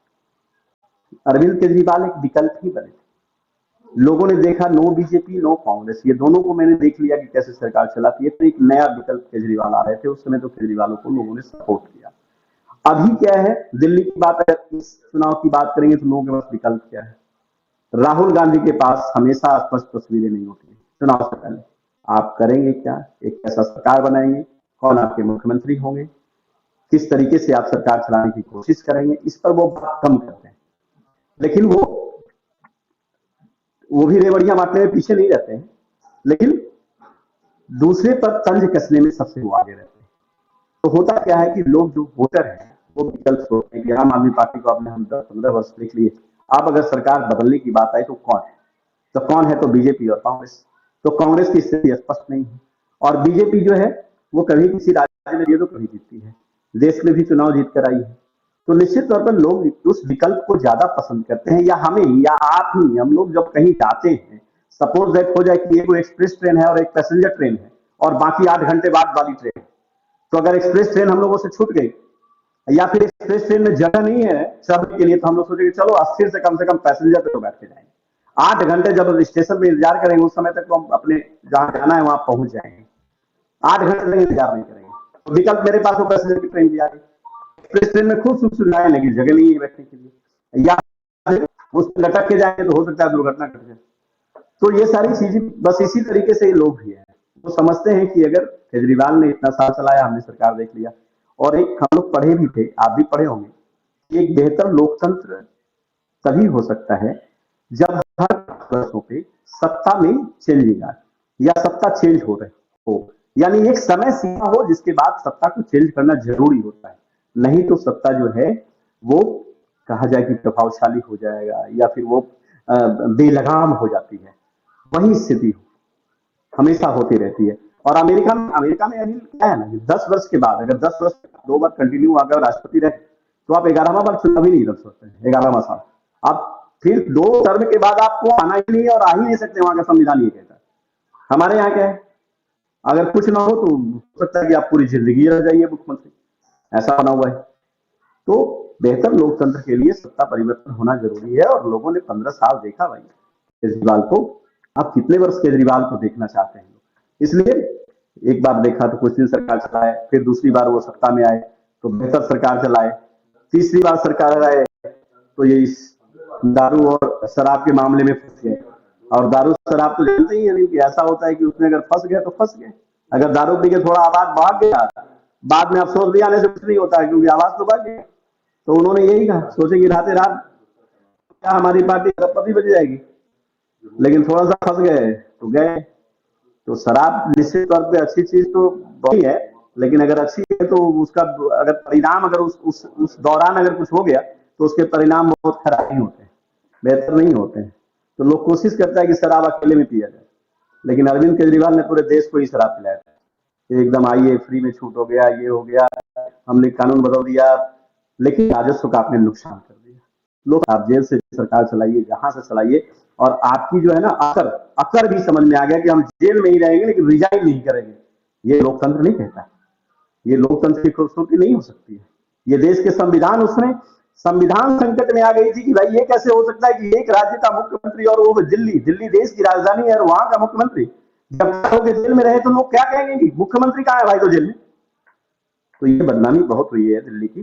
अरविंद केजरीवाल एक विकल्प ही बने थे। लोगों ने देखा नो बीजेपी नो कांग्रेस, ये दोनों को मैंने देख लिया कि कैसे सरकार चलाती है, तो एक नया विकल्प केजरीवाल आ रहे थे। उस समय तो केजरीवाल को लोगों ने सपोर्ट किया। अभी क्या है, दिल्ली की बात, अगर इस चुनाव की बात करेंगे तो लोगों के पास विकल्प क्या है। राहुल गांधी के पास हमेशा स्पष्ट तस्वीरें नहीं होती है। चुनाव से पहले आप करेंगे क्या, एक कैसा सरकार बनाएंगे, कौन आपके मुख्यमंत्री होंगे, किस तरीके से आप सरकार चलाने की कोशिश करेंगे, इस पर वो बात कम करते हैं। लेकिन वो भी रेवड़ियां बांटने में पीछे नहीं रहते हैं, लेकिन दूसरे पर तंज कसने में सबसे वो आगे रहते हैं। तो होता क्या है कि लोग जो वोटर हैं वो विकल्प सोचते हैं कि आम आदमी पार्टी को आपने हम 10-15 वर्ष देख लिए, अब अगर सरकार बदलने की बात आई तो कौन है, तो कौन है, तो बीजेपी और कांग्रेस। तो कांग्रेस की स्थिति स्पष्ट नहीं है, और बीजेपी जो है वो कभी किसी राज्य में जीती तो कभी जीतती है, देश में भी चुनाव जीत कर आई है। तो निश्चित तौर पर लोग उस विकल्प को ज्यादा पसंद करते हैं, या हमें या आप ही, हम लोग जब कहीं जाते हैं, सपोज दैट हो जाए कि एक एक्सप्रेस ट्रेन है और एक पैसेंजर ट्रेन है और बाकी 8 घंटे बाद वाली ट्रेन है, तो अगर एक्सप्रेस ट्रेन हम लोगों से छूट गई या फिर एक्सप्रेस ट्रेन में जगह नहीं है चढ़ने के लिए, तो हम लोग सोचेंगे चलो अस्थिर से कम पैसेंजर पे तो बैठ के जाएंगे। 8 घंटे जब स्टेशन में इंतजार करेंगे उस समय तक तो हम अपने जहां जाना है वहां पहुंच जाएंगे। 8 घंटे तक इंतजार नहीं करेंगे। तो विकल्प मेरे पास वो पैसेंजर की ट्रेन भी आ गई। एक्सप्रेस ट्रेन में खूब सुविधाएं, लेकिन जगह नहीं है बैठने के लिए, या उसमें लटक के जाएंगे तो हो सकता है दुर्घटना घट जाए। तो ये सारी चीजें बस इसी तरीके से लोग भी हैं, वो समझते हैं कि अगर केजरीवाल ने इतना साल चलाया, हमने सरकार देख लिया। और एक हम लोग पढ़े भी थे, आप भी पढ़े होंगे, कि एक बेहतर लोकतंत्र तभी हो सकता है जब हर वर्षों पे सत्ता में चेंजिंग आए या सत्ता चेंज हो रही हो, यानी एक समय सीमा हो जिसके बाद सत्ता को चेंज करना जरूरी होता है। नहीं तो सत्ता जो है वो कहा जाए कि प्रभावशाली हो जाएगा या फिर वो बेलगाम हो जाती है, वही स्थिति हमेशा होती रहती है। और अमेरिका में अनिल क्या है ना कि 10 वर्ष के बाद, अगर 10 वर्ष 2 बार कंटिन्यू अगर राष्ट्रपति रहे तो आप 11वां बार चुनाव ही नहीं लड़ सकते हैं। 11वां साल आप फिर 2 टर्म के बाद आपको आना ही नहीं है और आ ही नहीं सकते, वहां का संविधान ये कहता है। हमारे यहाँ क्या है, अगर कुछ ना हो तो हो सकता है कि आप पूरी जिंदगी रह जाइए मुख्यमंत्री, ऐसा बना हुआ है। तो बेहतर लोकतंत्र के लिए सत्ता परिवर्तन होना जरूरी है, और लोगों ने 15 साल देखा भाई केजरीवाल को। आप कितने वर्ष केजरीवाल को देखना चाहते हैं? इसलिए एक बार देखा तो कुछ दिन सरकार चलाए, फिर दूसरी बार वो सत्ता में आए तो बेहतर सरकार चलाए, तीसरी बार सरकार आए तो ये इस दारू और शराब के मामले में फंस गए। और दारू शराब तो जानते ही है कि ऐसा होता है कि उसमें अगर फंस गए तो फंस गए। अगर दारू पी के थोड़ा आवाज भाग गया, बाद में अफसोस भी आने से कुछ नहीं होता है, क्योंकि आवाज तो भाग गई। तो उन्होंने यही कहा, सोचेंगे रात रात क्या हमारी पार्टी अरबपति बच जाएगी, लेकिन थोड़ा सा फंस गए तो गए। तो शराब निश्चित तौर पे अच्छी चीज तो बहुत है, लेकिन अगर अच्छी है तो उसका अगर परिणाम अगर उस दौरान अगर कुछ हो गया तो उसके परिणाम बहुत खराब ही होते हैं, बेहतर नहीं होते हैं। तो लोग कोशिश करता है कि शराब अकेले में पिया जाए, लेकिन अरविंद केजरीवाल ने पूरे देश को ही शराब पिलाया, एकदम आइए फ्री में छूट हो गया, ये हो गया, हमने कानून बदल दिया, लेकिन राजस्व का आपने नुकसान कर दिया। लोग आप जेल से सरकार चलाइए, जहां से चलाइए, और आपकी जो है ना अकर भी समझ में आ गया कि हम जेल में ही रहेंगे लेकिन रिजाइन नहीं करेंगे। ये लोकतंत्र नहीं कहता, ये लोकतंत्र की खूबसूरती नहीं हो सकती है। ये देश के संविधान संकट में आ गई थी कि भाई ये कैसे हो सकता है कि एक राज्य का मुख्यमंत्री, और वो दिल्ली देश की राजधानी है, और वहां का मुख्यमंत्री जब जेल में रहे तो लोग क्या कहेंगे कि मुख्यमंत्री कहां है भाई तो जेल में। तो ये बदनामी बहुत हुई है दिल्ली की,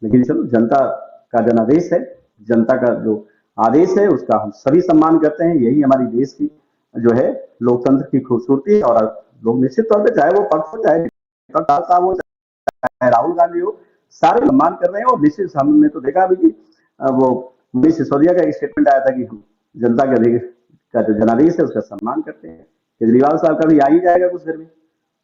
लेकिन चलो जनता का जनादेश है, जनता का जो आदेश है उसका हम सभी सम्मान करते हैं। यही हमारी देश की जो है लोकतंत्र की खूबसूरती है। और लोग निश्चित तौर पे चाहे वो पक्ष हो, चाहे वो, चाहे राहुल गांधी हो, सारे सम्मान कर रहे हैं। और निश्चित हमने तो देखा भी कि वो मनीष सिसोदिया का एक स्टेटमेंट आया था कि हम जनता का जो जनादेश है उसका सम्मान करते हैं। केजरीवाल साहब का भी आ ही जाएगा कुछ देर में,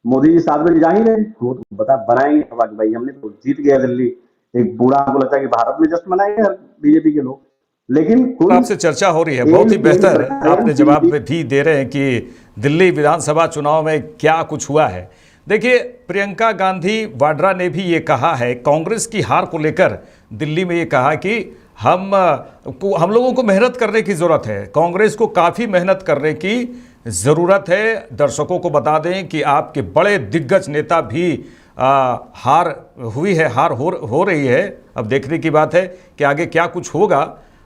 मोदी जी 7 बजे जा ही रहे, वो तो बता बनाएंगे भाई हमने तो जीत गया दिल्ली, एक बूढ़ा हमको लगता है कि भारत में जश्न मनाएंगे हर बीजेपी के लोग, लेकिन कुल आपसे चर्चा हो रही है, बहुत ही बेहतर आपने जवाब भी दे रहे हैं कि दिल्ली विधानसभा चुनाव में क्या कुछ हुआ है। देखिए, प्रियंका गांधी वाड्रा ने भी ये कहा है, कांग्रेस की हार को लेकर दिल्ली में ये कहा कि हम लोगों को मेहनत करने की ज़रूरत है, कांग्रेस को काफ़ी मेहनत करने की ज़रूरत है। दर्शकों को बता दें कि आपके बड़े दिग्गज नेता भी हार हुई है, हार हो रही है। अब देखने की बात है कि आगे क्या कुछ होगा।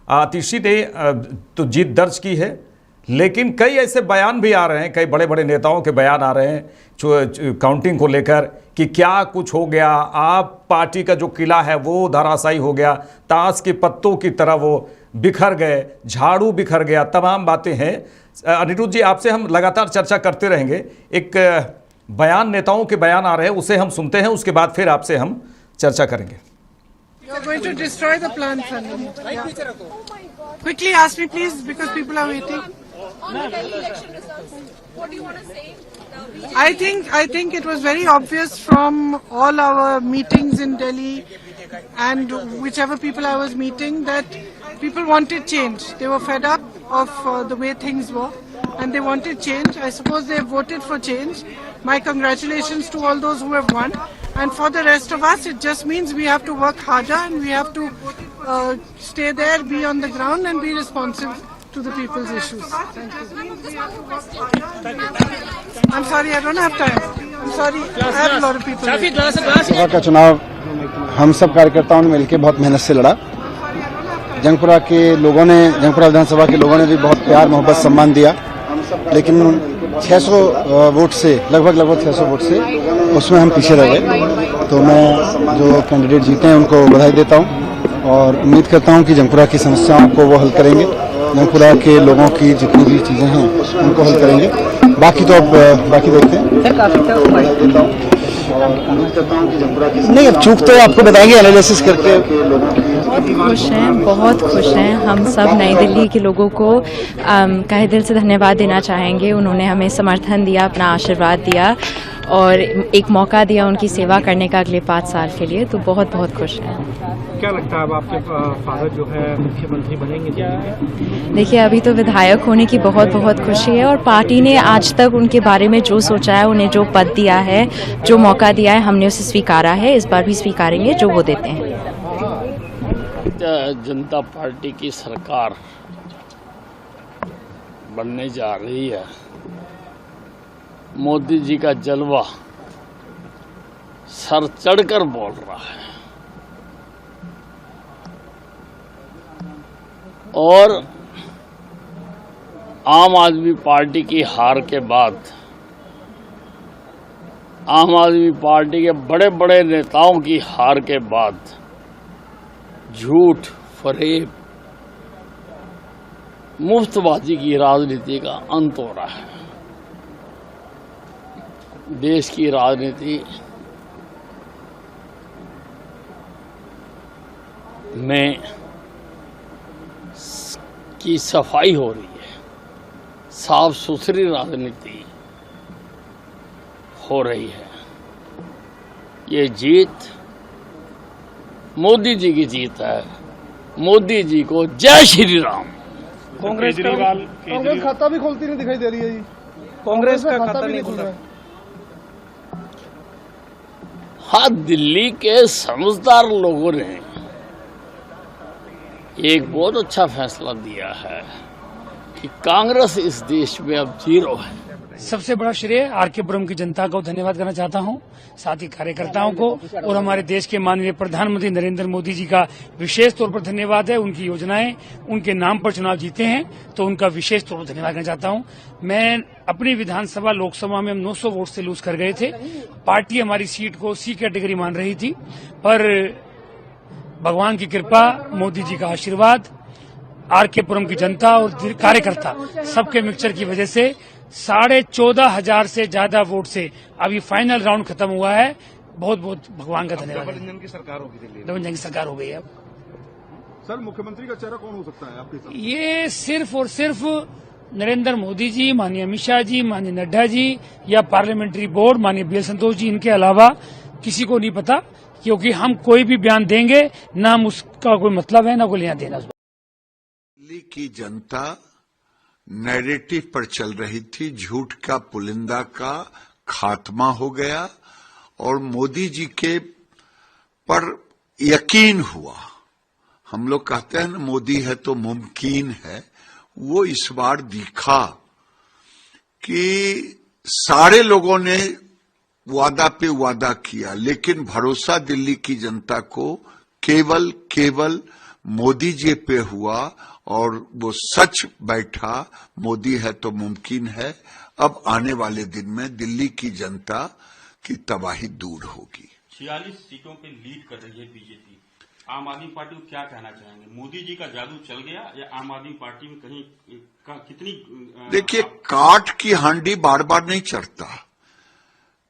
आतिशी ने तो जीत दर्ज की है, लेकिन कई ऐसे बयान भी आ रहे हैं, कई बड़े बड़े नेताओं के बयान आ रहे हैं काउंटिंग को लेकर कि क्या कुछ हो गया, आप पार्टी का जो किला है वो धराशायी हो गया, ताश के पत्तों की तरह वो बिखर गए, झाड़ू बिखर गया, तमाम बातें हैं। अनिरुद्ध जी, आपसे हम लगातार चर्चा करते रहेंगे। एक बयान, नेताओं के बयान आ रहे हैं, उसे हम सुनते हैं, उसके बाद फिर आपसे हम चर्चा करेंगे। You're going to destroy the plant, Sanjay. Yeah. Quickly ask me, please, because people are waiting. On the Delhi election results, what do you want to say? I think it was very obvious from all our meetings in Delhi and whichever people I was meeting that people wanted change. They were fed up of the way things were and they wanted change. I suppose they voted for change. My congratulations to all those who have won. And for the rest of us, it just means we have to work harder and we have to stay there, be on the ground and be responsive to the people's issues. Thank you. I'm sorry, I don't have time. I'm sorry, I have a lot of people. Lok Sabha का चुनाव हम सब कार्यकर्ताओं ने मिलकर बहुत मेहनत से लड़ा। जंगपुरा के लोगों ने, जंगपुरा विधानसभा के लोगों ने भी बहुत प्यार, मोहब्बत, सम्मान दिया, लेकिन 600 वोट से, लगभग 600 वोट से उसमें हम पीछे रह गए। तो मैं जो कैंडिडेट जीते हैं उनको बधाई देता हूं और उम्मीद करता हूं कि जंगपुरा की समस्याओं को वो हल करेंगे, जंगपुरा के लोगों की जितनी भी चीज़ें हैं उनको हल करेंगे। बाकी तो अब बाकी देखते हैं। नहीं, अब चूक तो आपको बताएंगे एनालिसिस करके। बहुत खुश हैं हम सब नई दिल्ली के लोगों को तहे दिल से धन्यवाद देना चाहेंगे। उन्होंने हमें समर्थन दिया, अपना आशीर्वाद दिया और एक मौका दिया उनकी सेवा करने का अगले 5 साल के लिए। तो बहुत बहुत खुश हैं। क्या लगता है अब आपके फादर जो है मुख्यमंत्री बनेंगे? देखिए, अभी तो विधायक होने की बहुत बहुत खुशी है और पार्टी ने आज तक उनके बारे में जो सोचा है, उन्हें जो पद दिया है, जो मौका दिया है, हमने उसे स्वीकारा है, इस बार भी स्वीकारेंगे जो वो देते हैं। जनता पार्टी की सरकार बनने जा रही है। मोदी जी का जलवा सर चढ़कर बोल रहा है और आम आदमी पार्टी की हार के बाद आम आदमी पार्टी के बड़े बड़े नेताओं की हार के बाद झूठ, फरेब, मुफ्तबाजी की राजनीति का अंत हो रहा है। देश की राजनीति में की सफाई हो रही है, साफ सुथरी राजनीति हो रही है। ये जीत मोदी जी की जीत है। मोदी जी को जय श्री राम। कांग्रेस खाता भी खोलती नहीं दिखाई दे रही है जी। कांग्रेस का खाता नहीं खुल रहा। हाँ, दिल्ली के समझदार लोगों ने एक बहुत अच्छा फैसला दिया है कि कांग्रेस इस देश में अब 0 है। सबसे बड़ा श्रेय आरकेपुरम की जनता को धन्यवाद करना चाहता हूं, साथ ही कार्यकर्ताओं को और हमारे देश के माननीय प्रधानमंत्री नरेंद्र मोदी जी का विशेष तौर पर धन्यवाद है। उनकी योजनाएं उनके नाम पर चुनाव जीते हैं तो उनका विशेष तौर पर धन्यवाद करना चाहता हूं। मैं अपनी विधानसभा लोकसभा में हम 900 वोट से लूज कर गए थे। पार्टी हमारी सीट को C कैटेगरी मान रही थी, पर भगवान की कृपा, मोदी जी का आशीर्वाद, आरकेपुरम की जनता और कार्यकर्ता सबके मिक्सचर की वजह से 14,500 से ज्यादा वोट से अभी फाइनल राउंड खत्म हुआ है। बहुत बहुत भगवान का धन्यवाद। डबल इंजन की सरकार होगी दिल्ली में। डबल इंजन की सरकार हो गई है। सर, मुख्यमंत्री का चेहरा कौन हो सकता है आपके साथ? ये सिर्फ और सिर्फ नरेंद्र मोदी जी, माननीय अमित शाह जी, माननीय नड्डा जी या पार्लियामेंट्री बोर्ड माननीय BL संतोष जी, इनके अलावा किसी को नहीं पता, क्योंकि हम कोई भी बयान देंगे ना हम उसका कोई मतलब है ना कोई लेना देना। दिल्ली की जनता नैरेटिव पर चल रही थी, झूठ का पुलिंदा का खात्मा हो गया और मोदी जी के पर यकीन हुआ। हम लोग कहते हैं ना मोदी है तो मुमकिन है, वो इस बार दिखा कि सारे लोगों ने वादा पे वादा किया, लेकिन भरोसा दिल्ली की जनता को केवल मोदी जी पे हुआ और वो सच बैठा, मोदी है तो मुमकिन है। अब आने वाले दिन में दिल्ली की जनता की तबाही दूर होगी। 46 सीटों पे लीड कर रही है बीजेपी। आम आदमी पार्टी को क्या कहना चाहेंगे? मोदी जी का जादू चल गया या आम आदमी पार्टी में कहीं कितनी? देखिए, काठ की हांडी बार बार नहीं चढ़ता।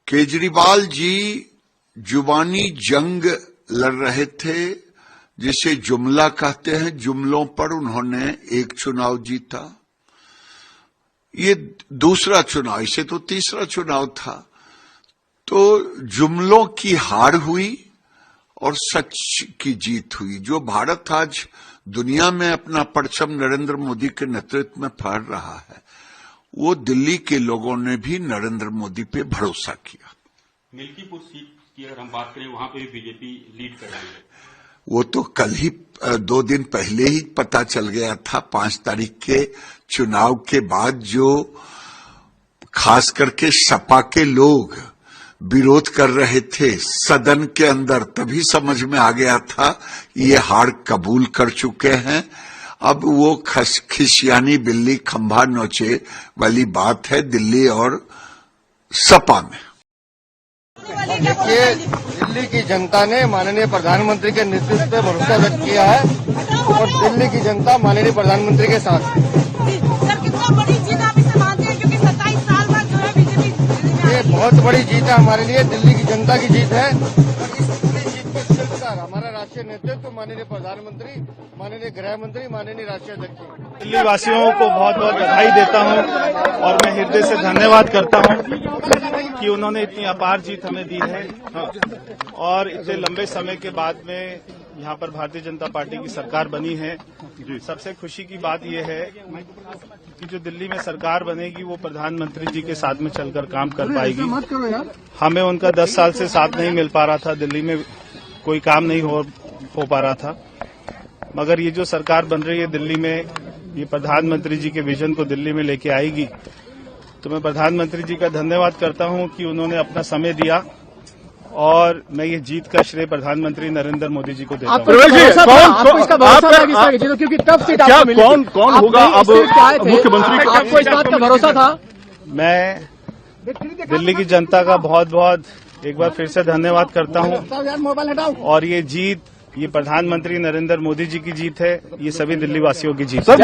केजरीवाल जी जुबानी जंग लड़ रहे थे, जिसे जुमला कहते हैं। जुमलों पर उन्होंने एक चुनाव जीता, ये दूसरा चुनाव, इसे तो तीसरा चुनाव था। तो जुमलों की हार हुई और सच की जीत हुई। जो भारत आज दुनिया में अपना परचम नरेंद्र मोदी के नेतृत्व में फहर रहा है, वो दिल्ली के लोगों ने भी नरेंद्र मोदी पे भरोसा किया। मिल्कीपुर सीट की अगर हम बात करें, वहां पे भी बीजेपी लीड कर रही है। वो तो कल ही 2 दिन पहले ही पता चल गया था। 5 तारीख के चुनाव के बाद जो खास करके सपा के लोग विरोध कर रहे थे सदन के अंदर, तभी समझ में आ गया था ये हार कबूल कर चुके हैं। अब वो खिसियानी बिल्ली खंभा नोचे वाली बात है दिल्ली और सपा में। देखिए, दिल्ली की जनता ने माननीय प्रधानमंत्री के नेतृत्व पे भरोसा व्यक्त किया है और दिल्ली की जनता माननीय प्रधानमंत्री के साथ। सर, कितना बड़ी जीत आप इसे मानते हैं? क्योंकि 27 साल बाद जो है बीजेपी, ये बहुत बड़ी जीत है हमारे लिए, दिल्ली की जनता की जीत है। और इस पूरी जीत को सिलसिलेदार हमारा राष्ट्रीय नेतृत्व, माननीय प्रधानमंत्री, माननीय गृह मंत्री, माननीय राष्ट्रीय अध्यक्ष। दिल्ली वासियों को बहुत बहुत बधाई देता हूं और मैं हृदय से धन्यवाद करता हूं कि उन्होंने इतनी अपार जीत हमें दी है और इतने लंबे समय के बाद में यहाँ पर भारतीय जनता पार्टी की सरकार बनी है। सबसे खुशी की बात यह है कि जो दिल्ली में सरकार बनेगी वो प्रधानमंत्री जी के साथ में चलकर काम कर पाएगी। हमें उनका 10 साल से साथ नहीं मिल पा रहा था, दिल्ली में कोई काम नहीं हो पा रहा था, मगर ये जो सरकार बन रही है दिल्ली में, ये प्रधानमंत्री जी के विजन को दिल्ली में लेके आएगी। तो मैं प्रधानमंत्री जी का धन्यवाद करता हूं कि उन्होंने अपना समय दिया और मैं ये जीत का श्रेय प्रधानमंत्री नरेंद्र मोदी जी को देता हूं। कौन होगा अब मुख्यमंत्री? आपको इस बात का भरोसा था? मैं दिल्ली की जनता का बहुत बहुत एक बार फिर से धन्यवाद करता हूं और ये जीत, ये प्रधानमंत्री नरेंद्र मोदी जी की जीत है, ये सभी दिल्ली वासियों की जीत है।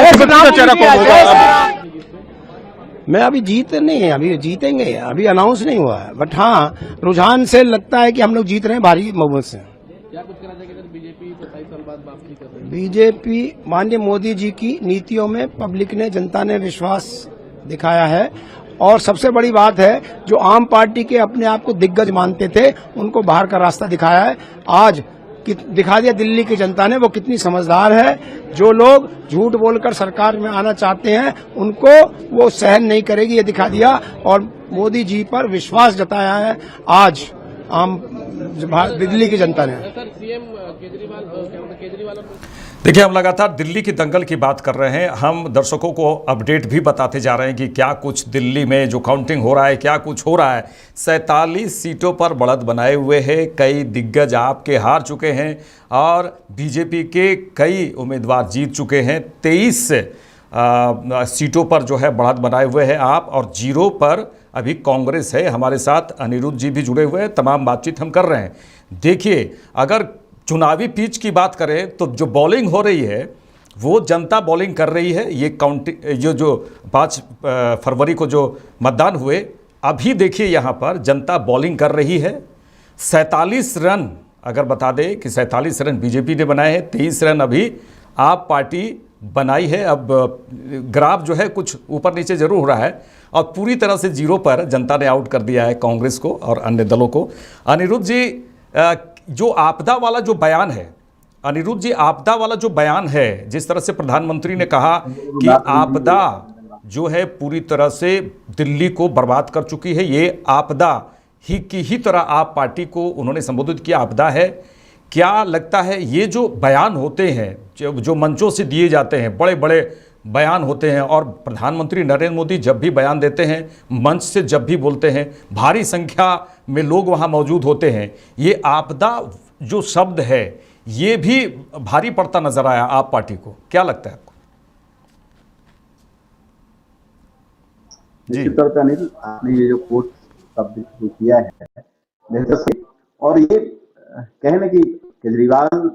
मैं अभी जीत नहीं है, अभी जीतेंगे, अभी अनाउंस नहीं हुआ है, बट हाँ रुझान से लगता है कि हम लोग जीत रहे हैं भारी बहुमत से। क्या कुछ कहना चाहिए बीजेपी 27 साल बाद वापसी कर रही है? बीजेपी माननीय मोदी जी की नीतियों में पब्लिक ने, जनता ने विश्वास दिखाया है और सबसे बड़ी बात है जो आम पार्टी के अपने आप को दिग्गज मानते थे उनको बाहर का रास्ता दिखाया है। आज दिखा दिया दिल्ली की जनता ने वो कितनी समझदार है। जो लोग झूठ बोलकर सरकार में आना चाहते हैं उनको वो सहन नहीं करेगी, ये दिखा दिया और मोदी जी पर विश्वास जताया है आज आम दिल्ली की जनता ने। सीएम केजरीवाल देखिए, हम लगातार दिल्ली की दंगल की बात कर रहे हैं। हम दर्शकों को अपडेट भी बताते जा रहे हैं कि क्या कुछ दिल्ली में जो काउंटिंग हो रहा है, क्या कुछ हो रहा है। 47 सीटों पर बढ़त बनाए हुए हैं, कई दिग्गज आपके हार चुके हैं और बीजेपी के कई उम्मीदवार जीत चुके हैं। 23 सीटों पर जो है बढ़त बनाए हुए हैं आप, और 0 पर अभी कांग्रेस है। हमारे साथ अनिरुद्ध जी भी जुड़े हुए हैं, तमाम बातचीत हम कर रहे हैं। देखिए, अगर चुनावी पिच की बात करें तो जो बॉलिंग हो रही है वो जनता बॉलिंग कर रही है। ये काउंटिंग जो 5 फरवरी को जो मतदान हुए, अभी देखिए यहाँ पर जनता बॉलिंग कर रही है। 47 रन, अगर बता दें कि 47 रन बीजेपी ने बनाए हैं, 23 रन अभी आप पार्टी बनाई है। अब ग्राफ जो है कुछ ऊपर नीचे जरूर हो रहा है और पूरी तरह से जीरो पर जनता ने आउट कर दिया है कांग्रेस को और अन्य दलों को। अनिरुद्ध जी, जो आपदा वाला जो बयान है, अनिरुद्ध जी, आपदा वाला जो बयान है, जिस तरह से प्रधानमंत्री ने कहा कि आपदा जो है पूरी तरह से दिल्ली को बर्बाद कर चुकी है, ये आपदा ही की ही तरह आप पार्टी को उन्होंने संबोधित किया, आपदा है। क्या लगता है ये जो बयान होते हैं, जो मंचों से दिए जाते हैं, बड़े बड़े बयान होते हैं, और प्रधानमंत्री नरेंद्र मोदी जब भी बयान देते हैं, मंच से जब भी बोलते हैं, भारी संख्या में लोग वहाँ मौजूद होते हैं, ये आपदा जो शब्द है ये भी भारी पड़ता नजर आया आप पार्टी को, क्या लगता है आपको? निश्चित तौर पर अनिल, आपने ये जो कोर्ट शब्द किया है बेहतर से, और ये कहने की केजरीवाल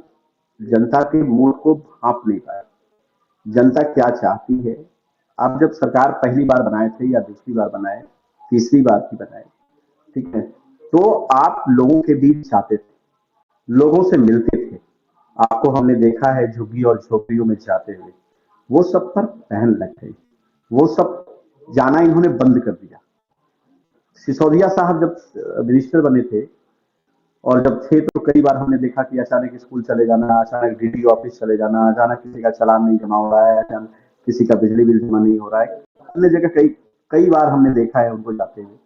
जनता के मूड को भांप नहीं पाया, जनता क्या चाहती है। आप जब सरकार पहली बार बनाए थे या दूसरी बार बनाए, तीसरी बार की बनाए, ठीक है, तो आप लोगों के बीच जाते थे, लोगों से मिलते थे, आपको हमने देखा है झुग्गी और झोपड़ियों में जाते हुए, वो सब पर पहन लग गई, वो सब जाना इन्होंने बंद कर दिया। सिसोदिया साहब जब मिनिस्टर बने थे और जब थे तो कई बार हमने देखा कि अचानक स्कूल चले जाना, अचानक डीडी ऑफिस चले जाना, अचानक किसी का चालान नहीं जमा हो रहा है, अचानक किसी का बिजली बिल जमा नहीं हो रहा है, अन्य जगह कई बार हमने देखा है उनको जाते हुए।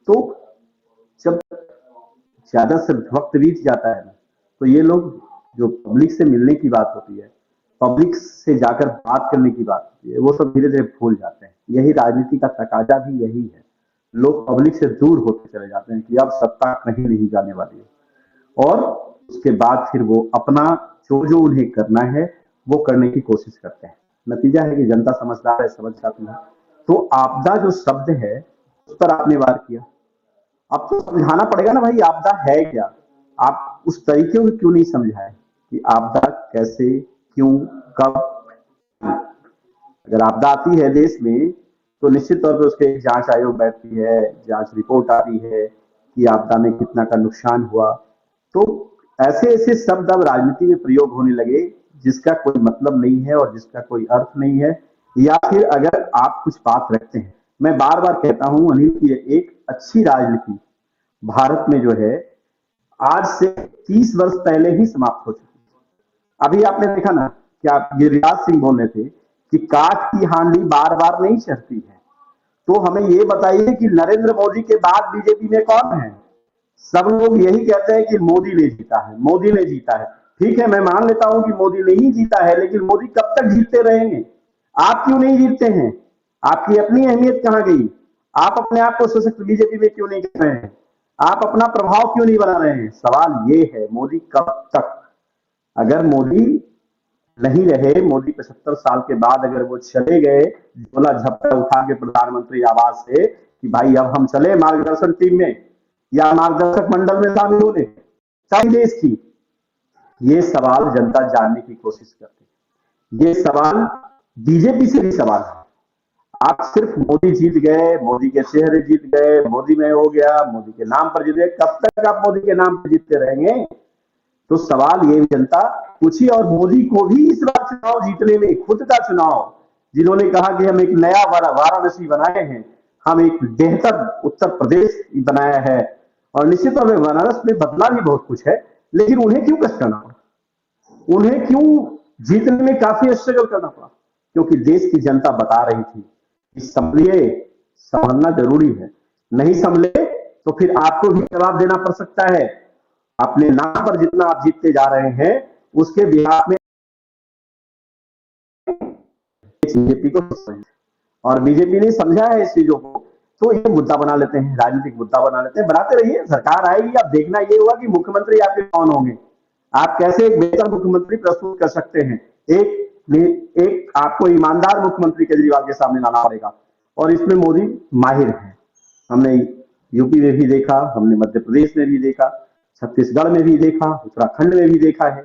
तो जब ज्यादा से वक्त बीत जाता है ना, तो ये लोग जो पब्लिक से मिलने की बात होती है, पब्लिक से जाकर बात करने की बात होती है, वो सब धीरे धीरे भूल जाते हैं। यही राजनीति का तकाजा भी यही है, लोग पब्लिक से दूर होते चले जाते हैं कि अब सत्ता कहीं नहीं जाने वाली है, और उसके बाद फिर वो अपना जो उन्हें करना है वो करने की कोशिश करते हैं। नतीजा है कि जनता समझदार है, समझ जाती है। तो आपदा जो शब्द है उस पर आपने वार किया, अब तो समझाना पड़ेगा ना भाई, आपदा है क्या। आप उस तरीके को क्यों नहीं समझाए कि आपदा कैसे, क्यों, कब। अगर आपदा आती है देश में तो निश्चित तौर पे उसके एक जांच आयोग बैठती है, जांच रिपोर्ट आती है कि आपदा में कितना का नुकसान हुआ। तो ऐसे ऐसे शब्द अब राजनीति में प्रयोग होने लगे जिसका कोई मतलब नहीं है और जिसका कोई अर्थ नहीं है, या फिर अगर आप कुछ बात रखते हैं, मैं बार बार कहता हूं अनिल की एक अच्छी राजनीति भारत में जो है आज से 30 वर्ष पहले ही समाप्त हो चुकी है। अभी आपने देखा ना कि आप गिरिराज सिंह बोल रहे थे कि काठ की हांडी बार बार नहीं चढ़ती है, तो हमें ये बताइए कि नरेंद्र मोदी के बाद बीजेपी में कौन है। सब लोग यही कहते हैं कि मोदी ने जीता है, मोदी ने जीता है। ठीक है, मैं मान लेता हूं कि मोदी नहीं जीता है, लेकिन मोदी कब तक जीतते रहेंगे। आप क्यों नहीं जीतते हैं, आपकी अपनी अहमियत कहां गई, आप अपने आप को सशक्त बीजेपी में क्यों नहीं कर रहे हैं, आप अपना प्रभाव क्यों नहीं बना रहे हैं। सवाल ये है, मोदी कब तक। अगर मोदी नहीं रहे, मोदी 75 साल के बाद अगर वो चले गए झोला झपटा उठा के प्रधानमंत्री आवास से कि भाई अब हम चले मार्गदर्शन टीम में या मार्गदर्शक मंडल में शामिल होने चाहे देश की, ये सवाल जनता जानने की कोशिश करती है। ये सवाल बीजेपी से भी सवाल है। आप सिर्फ मोदी जीत गए, मोदी के चेहरे जीत गए, मोदी में हो गया, मोदी के नाम पर जीत गए, कब तक आप मोदी के नाम पर जीतते रहेंगे। तो सवाल ये जनता पूछी, और मोदी को भी इस बार चुनाव जीतने में, खुद का चुनाव, जिन्होंने कहा कि हम एक नया वाराणसी बनाए हैं, हम एक बेहतर उत्तर प्रदेश बनाया है, और निश्चित तौर पर बनारस में बदला भी बहुत कुछ है, लेकिन उन्हें क्यों कष्ट करना पड़ा, उन्हें क्यों जीतने में काफी स्ट्रगल करना पड़ा, क्योंकि देश की जनता बता रही थी कि संभलिए, संभलना जरूरी है, नहीं संभले तो फिर आपको भी जवाब देना पड़ सकता है। अपने नाम पर जितना आप जीतते जा रहे हैं उसके बिहार में बीजेपी को, और बीजेपी ने समझा है इस चीजों को, तो ये मुद्दा बना लेते हैं, राजनीतिक मुद्दा बना लेते हैं। बनाते रहिए, सरकार आएगी, अब देखना ये होगा कि मुख्यमंत्री आपके कौन होंगे, आप कैसे एक बेहतर मुख्यमंत्री प्रस्तुत कर सकते हैं। एक आपको ईमानदार मुख्यमंत्री केजरीवाल के सामने लाना पड़ेगा, और इसमें मोदी माहिर है। हमने यूपी में भी देखा, हमने मध्य प्रदेश में भी देखा, छत्तीसगढ़ में भी देखा, उत्तराखंड में भी देखा है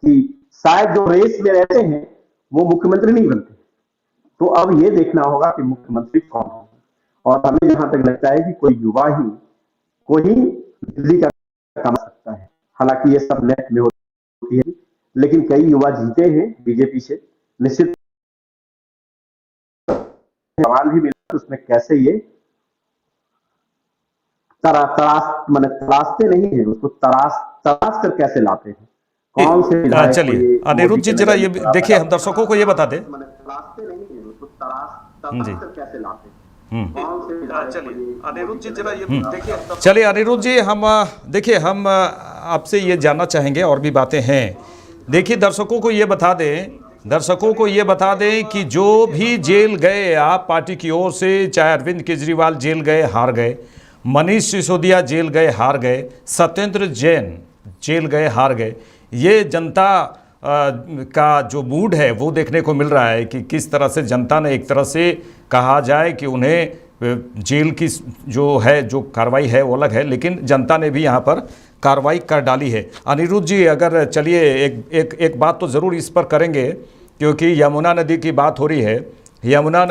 कि शायद जो रेस में रहते हैं वो मुख्यमंत्री नहीं बनते। तो अब ये देखना होगा कि मुख्यमंत्री कौन होगा, और हमें जहां तक लगता है कि कोई युवा ही कोई दिल्ली का कमा सकता है। हालांकि ये सब नेट में होती है, लेकिन कई युवा जीते हैं बीजेपी से, निश्चित सवाल भी मिला उसमें कैसे ये तराशते नहीं है, उसको तराश कर कैसे लाते हैं, कौन से विधायक को चलिए ये अनिरुद्ध जी मोदी के जरा नजर ये में बड़ा देखिए, बड़ा हम दर्शकों को ये बता दें। तराशते नहीं है, उसको तराश जी। कर कैसे लाते हैं, कौन से विधायक को ये अनिरुद्ध जी जरा ये देखिए। चलिए अनिरुद्ध जी, हम देखिए हम आपसे ये जानना चाहेंगे, और भी बातें हैं। देखिए दर्शकों को ये बता दें कि जो भी जेल गए आप पार्टी की ओर से, चाहे अरविंद केजरीवाल जेल गए हार गए, मनीष सिसोदिया जेल गए हार गए, सत्येंद्र जैन जेल गए हार गए, ये जनता का जो मूड है वो देखने को मिल रहा है कि किस तरह से जनता ने, एक तरह से कहा जाए कि उन्हें जेल की जो कार्रवाई है वो अलग है, लेकिन जनता ने भी यहाँ पर कार्रवाई कर डाली है। अनिरुद्ध जी, अगर चलिए एक बात तो ज़रूर इस पर करेंगे, क्योंकि यमुना नदी की बात हो रही है। यमुना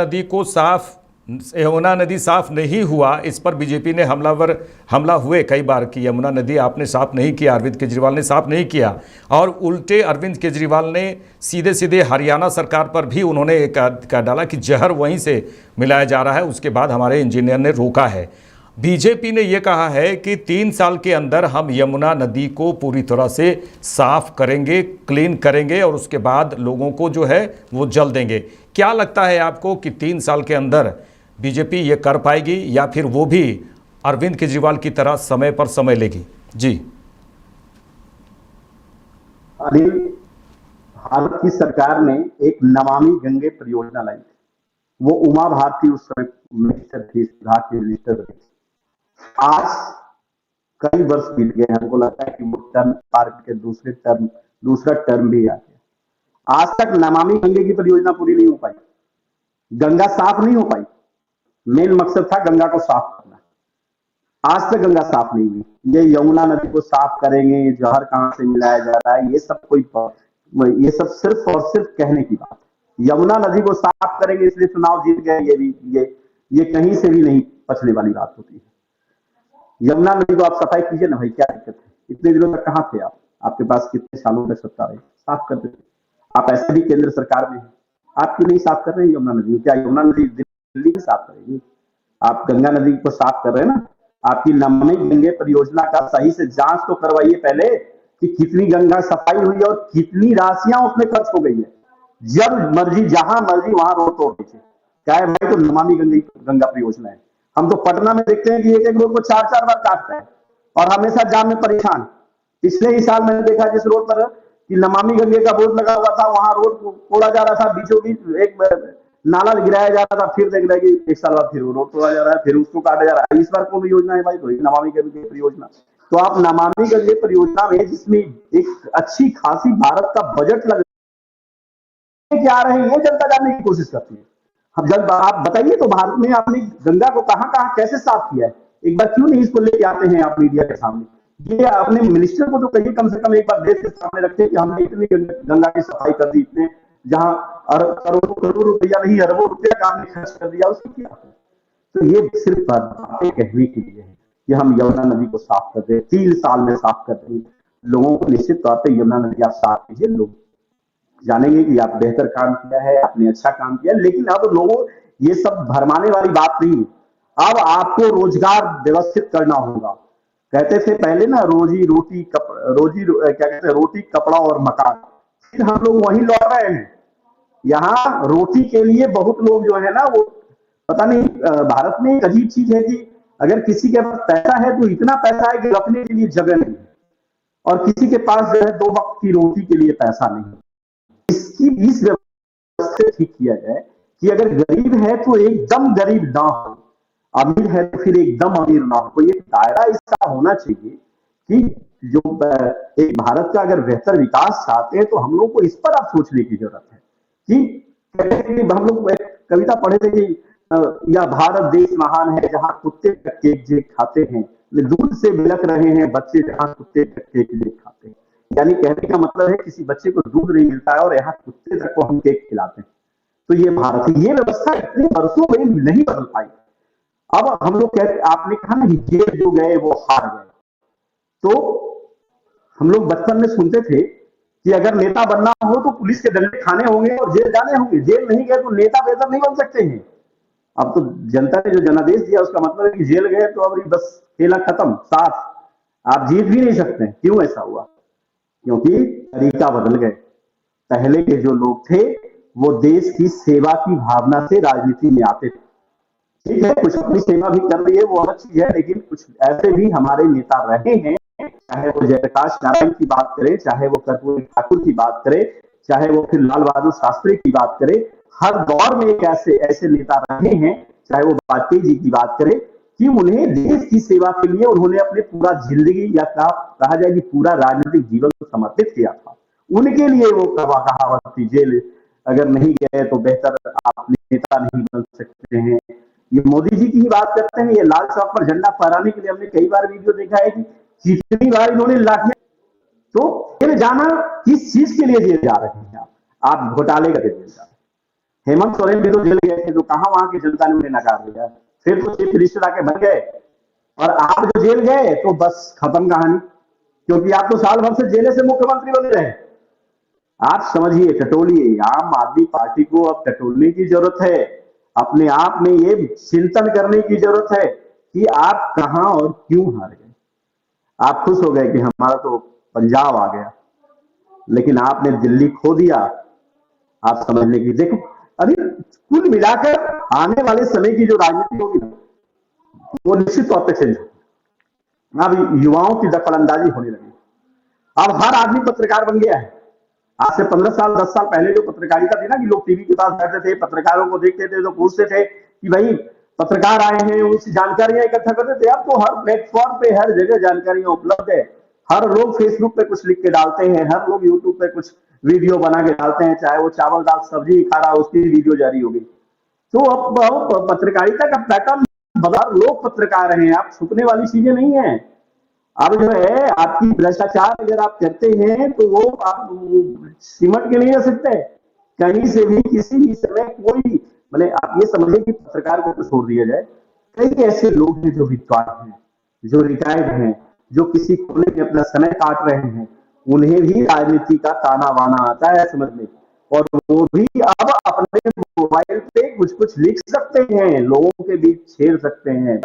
नदी साफ नहीं हुआ, इस पर बीजेपी ने हमला हुए कई बार कि यमुना नदी आपने साफ नहीं किया, अरविंद केजरीवाल ने साफ नहीं किया, और उल्टे अरविंद केजरीवाल ने सीधे हरियाणा सरकार पर भी उन्होंने कह डाला कि जहर वहीं से मिलाया जा रहा है, उसके बाद हमारे इंजीनियर ने रोका है। बीजेपी ने यह कहा है कि 3 साल के अंदर हम यमुना नदी को पूरी तरह से साफ करेंगे, क्लीन करेंगे, और उसके बाद लोगों को जो है वो जल देंगे। क्या लगता है आपको कि 3 साल के अंदर बीजेपी ये कर पाएगी, या फिर वो भी अरविंद केजरीवाल की तरह समय पर समय लेगी? जी अनिल, भारत की सरकार ने एक नमामि गंगे परियोजना लाई। वो उमा भारती उस समय मिनिस्टर थी, विभाग की मिनिस्टर थी। आज कई वर्ष बीत गए, हमको लगता है कि वो टर्म पार के दूसरा टर्म भी आ गया। आज तक नमामि गंगे की परियोजना पूरी नहीं हो पाई, गंगा साफ नहीं हो पाई। मेन मकसद था गंगा को साफ करना, आज तक गंगा साफ नहीं हुई। ये यमुना नदी को साफ करेंगे, जहर कहां से मिलाया जा रहा है, ये सब सिर्फ और सिर्फ कहने की बात है। यमुना नदी को साफ करेंगे इसलिए चुनाव जीत गए, ये कहीं से भी नहीं पचने वाली बात होती है। यमुना नदी को आप सफाई कीजिए ना भाई, क्या दिक्कत है? इतने दिनों तक कहां थे आप? आपके पास कितने सालों तक सत्ता रही? साफ कर देते। आप ऐसे भी केंद्र सरकार में हैं, आप क्यों नहीं साफ कर रहे हैं यमुना नदी? क्या यमुना नदी दिल्ली में साफ करेगी? आप गंगा नदी को साफ कर रहे हैं ना। आपकी नमामि गंगे परियोजना का सही से जांच तो करवाइए पहले कि कितनी गंगा सफाई हुई और कितनी राशियां उसमें खर्च हो गई है। जब मर्जी जहां मर्जी वहां रोड तोड़ दीजिए, क्या है भाई? तो नमामि गंगा परियोजना है। हम तो पटना में देखते हैं कि एक रोड को 4-4 बार काटता है और हमेशा जाम में परेशान। पिछले ही साल मैंने देखा जिस रोड पर कि नमामि गंगे का बोर्ड लगा हुआ था, वहां रोड तोड़ा जा रहा था, बीचों बीच एक नाला गिराया जा रहा था, फिर देख रहे कि 1 साल बाद फिर वो रोड तोड़ा जा रहा है, फिर उसको काटा जा रहा है। इस बार कौन योजना है भाई? तो नमामि गंगे परियोजना। तो आप नमामि गंगे परियोजना में, जिसमें एक अच्छी खासी भारत का बजट लग क्या रहे हैं, ये जनता जानने की कोशिश करती है। हम जब आप बताइए तो भारत में आपने गंगा को कहां कैसे साफ किया है, एक बार क्यों नहीं इसको लेके आते हैं आप मीडिया के सामने? ये अपने मिनिस्टर को तो कहिए कम से कम एक बार देश के सामने रखते कि हमने इतनी गंगा की सफाई कर दी, इतने जहां करोड़ों रुपया नहीं अरबों रुपया का हमने खर्च कर दिया, उसको क्या? तो ये सिर्फ बातें कहने के लिए है कि हम यमुना नदी को साफ कर दें, 3 साल में साफ कर दें। लोगों को निश्चित तौर पर यमुना नदी आप साफ कीजिए, लोग जानेंगे कि आप बेहतर काम किया है, आपने अच्छा काम किया। लेकिन अब लोगों ये सब भरमाने वाली बात नहीं, अब आपको रोजगार व्यवस्थित करना होगा। कहते थे पहले ना रोटी कपड़ा और मकान, फिर हम लोग वहीं लौट रहे हैं। यहाँ रोटी के लिए बहुत लोग जो है ना, वो पता नहीं, भारत में एक अजीब चीज है कि अगर किसी के पास पैसा है तो इतना पैसा है कि रखने के लिए जगह नहीं है, और किसी के पास जो है 2 वक्त की रोटी के लिए पैसा नहीं। इस व्यवस्था ठीक किया जाए कि अगर गरीब है तो एकदम गरीब ना हो, अमीर है तो फिर एकदम अमीर ना हो। ये दायरा इसका होना चाहिए कि जो एक भारत का अगर बेहतर विकास चाहते हैं तो हम लोग को इस पर आप सोचने की जरूरत है कि हम लोग कविता पढ़े थे कि यह भारत देश महान है जहां कुत्ते तक केक खाते हैं, दूध से बिलख रहे हैं बच्चे जहां कुत्ते तक केक खाते हैं। यानी कहने का मतलब है किसी बच्चे को दूध नहीं मिलता है और यहाँ कुत्ते तक को हम केक खिलाते हैं। तो ये भारत, ये व्यवस्था इतने वर्षों में नहीं बदल पाई। अब हम लोग कहते, आपने कहा ना कि जेल जो गए वो हार गए, तो हम लोग बचपन में सुनते थे कि अगर नेता बनना हो तो पुलिस के डंडे खाने होंगे और जेल जाने होंगे। जेल नहीं गए तो नेता बेहतर नहीं बन सकते हैं। अब तो जनता ने जो जनादेश दिया उसका मतलब है कि जेल गए तो अब बस खेला खत्म, साफ, आप जीत भी नहीं सकते। क्यों ऐसा हुआ? क्योंकि तरीका बदल गए। पहले के जो लोग थे वो देश की सेवा की भावना से राजनीति में आते थे। ठीक है, कुछ अपनी सेवा भी कर रही है, वो अलग चीज है, लेकिन कुछ ऐसे भी हमारे नेता रहे हैं, चाहे वो जयप्रकाश नारायण की बात करें, चाहे वो कर्पूरी ठाकुर की बात करें, चाहे वो फिर लाल बहादुर शास्त्री की बात करें, हर दौर में एक ऐसे नेता रहे हैं, चाहे वो वाजपेयी जी की बात करें, कि उन्हें देश की सेवा के लिए उन्होंने अपने पूरा जिंदगी या कहा जाए कि पूरा राजनीतिक जीवन समर्पित किया था। उनके लिए वो कहावत थी, जेल अगर नहीं गए तो बेहतर आप नेता नहीं बन सकते हैं। ये मोदी जी की ही बात करते हैं, ये लाल चौक पर झंडा फहराने के लिए हमने कई बार वीडियो देखा है कि कितनी बार इन्होंने लाठियां, तो जेल जाना किस चीज के लिए जेल जा रहे हैं आप घोटाले करके जेल जा रहे हैं। हेमंत सोरेन भी तो जेल गए थे, तो कहां वहां की जनता ने उन्हें नकार दिया, फिर तो चीफ मिनिस्टर आके बन गए, और आप जो जेल गए तो बस खत्म कहानी, क्योंकि आप तो साल भर से जेल से मुख्यमंत्री बने रहे। आप समझिए, टटोलिए, आम आदमी पार्टी को अब टटोलने की जरूरत है, अपने आप में ये चिंतन करने की जरूरत है कि आप कहां और क्यों हार गए। आप खुश हो गए कि हमारा तो पंजाब आ गया, लेकिन आपने दिल्ली खो दिया। आप समझने की, देखो अभी कुल मिलाकर आने वाले समय की जो राजनीति होगी ना, वो निश्चित तौर पर चेंज होगी। अब युवाओं की दखलंदाजी होने लगी, अब हर आदमी पत्रकार बन गया है। आज से 15 साल 10 साल पहले जो पत्रकारिता थी ना, कि लोग टीवी के पास बैठते थे, पत्रकारों को देखते थे तो पूछते थे कि भाई पत्रकार आए हैं, उसकी जानकारियां इकट्ठा करते थे। अब तो हर प्लेटफॉर्म पे हर जगह जानकारियां उपलब्ध है। हर लोग फेसबुक पे कुछ लिख के डालते हैं, हर लोग यूट्यूब पे कुछ वीडियो बना के डालते हैं, चाहे वो चावल दाल सब्जी खा रहा, उसकी वीडियो जारी होगी। तो अब पत्रकारिता का पैटर्न बदल, लोग पत्रकार हैं, आप छुपने वाली चीजें नहीं है। अब जो है आपकी भ्रष्टाचार अगर आप करते हैं तो वो आप सिमट के नहीं रह सकते, कहीं से भी किसी भी समय कोई, मतलब आप ये समझिए कि पत्रकार को तो छोड़ दिया जाए, कई ऐसे लोग हैं जो विद्वान हैं, जो रिटायर्ड हैं, जो किसी कोने में अपना समय काट रहे हैं, उन्हें भी राजनीति का ताना बाना आता है समझ में, और वो भी अब अपने मोबाइल पे कुछ कुछ लिख सकते हैं, लोगों के बीच छेड़ सकते हैं,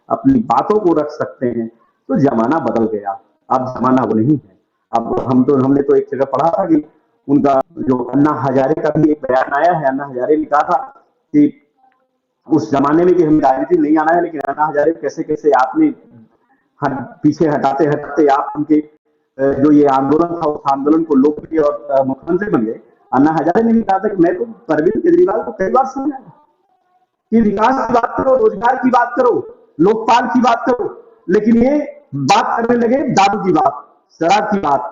अपनी बातों को रख सकते हैं। तो जमाना बदल गया, अब जमाना वो नहीं है। अब हमने तो एक जगह पढ़ा था कि उनका जो अन्ना हजारे का भी एक बयान आया है। अन्ना हजारे ने कहा था कि उस जमाने में कि हमें राजनीति नहीं आना है, लेकिन अन्ना हजारे कैसे कैसे आपने पीछे हटाते हटाते आप उनके जो ये आंदोलन था, उस आंदोलन को लोकप्रिय और मुख्यमंत्री बन गए। अन्ना हजारे ने भी कहा था कि मैं तो अरविंद केजरीवाल को कई बार समझाया कि विकास की बात करो, रोजगार की बात करो, लोकपाल की बात करो, लेकिन ये बात करने लगे दारू की बात, शराब की बात,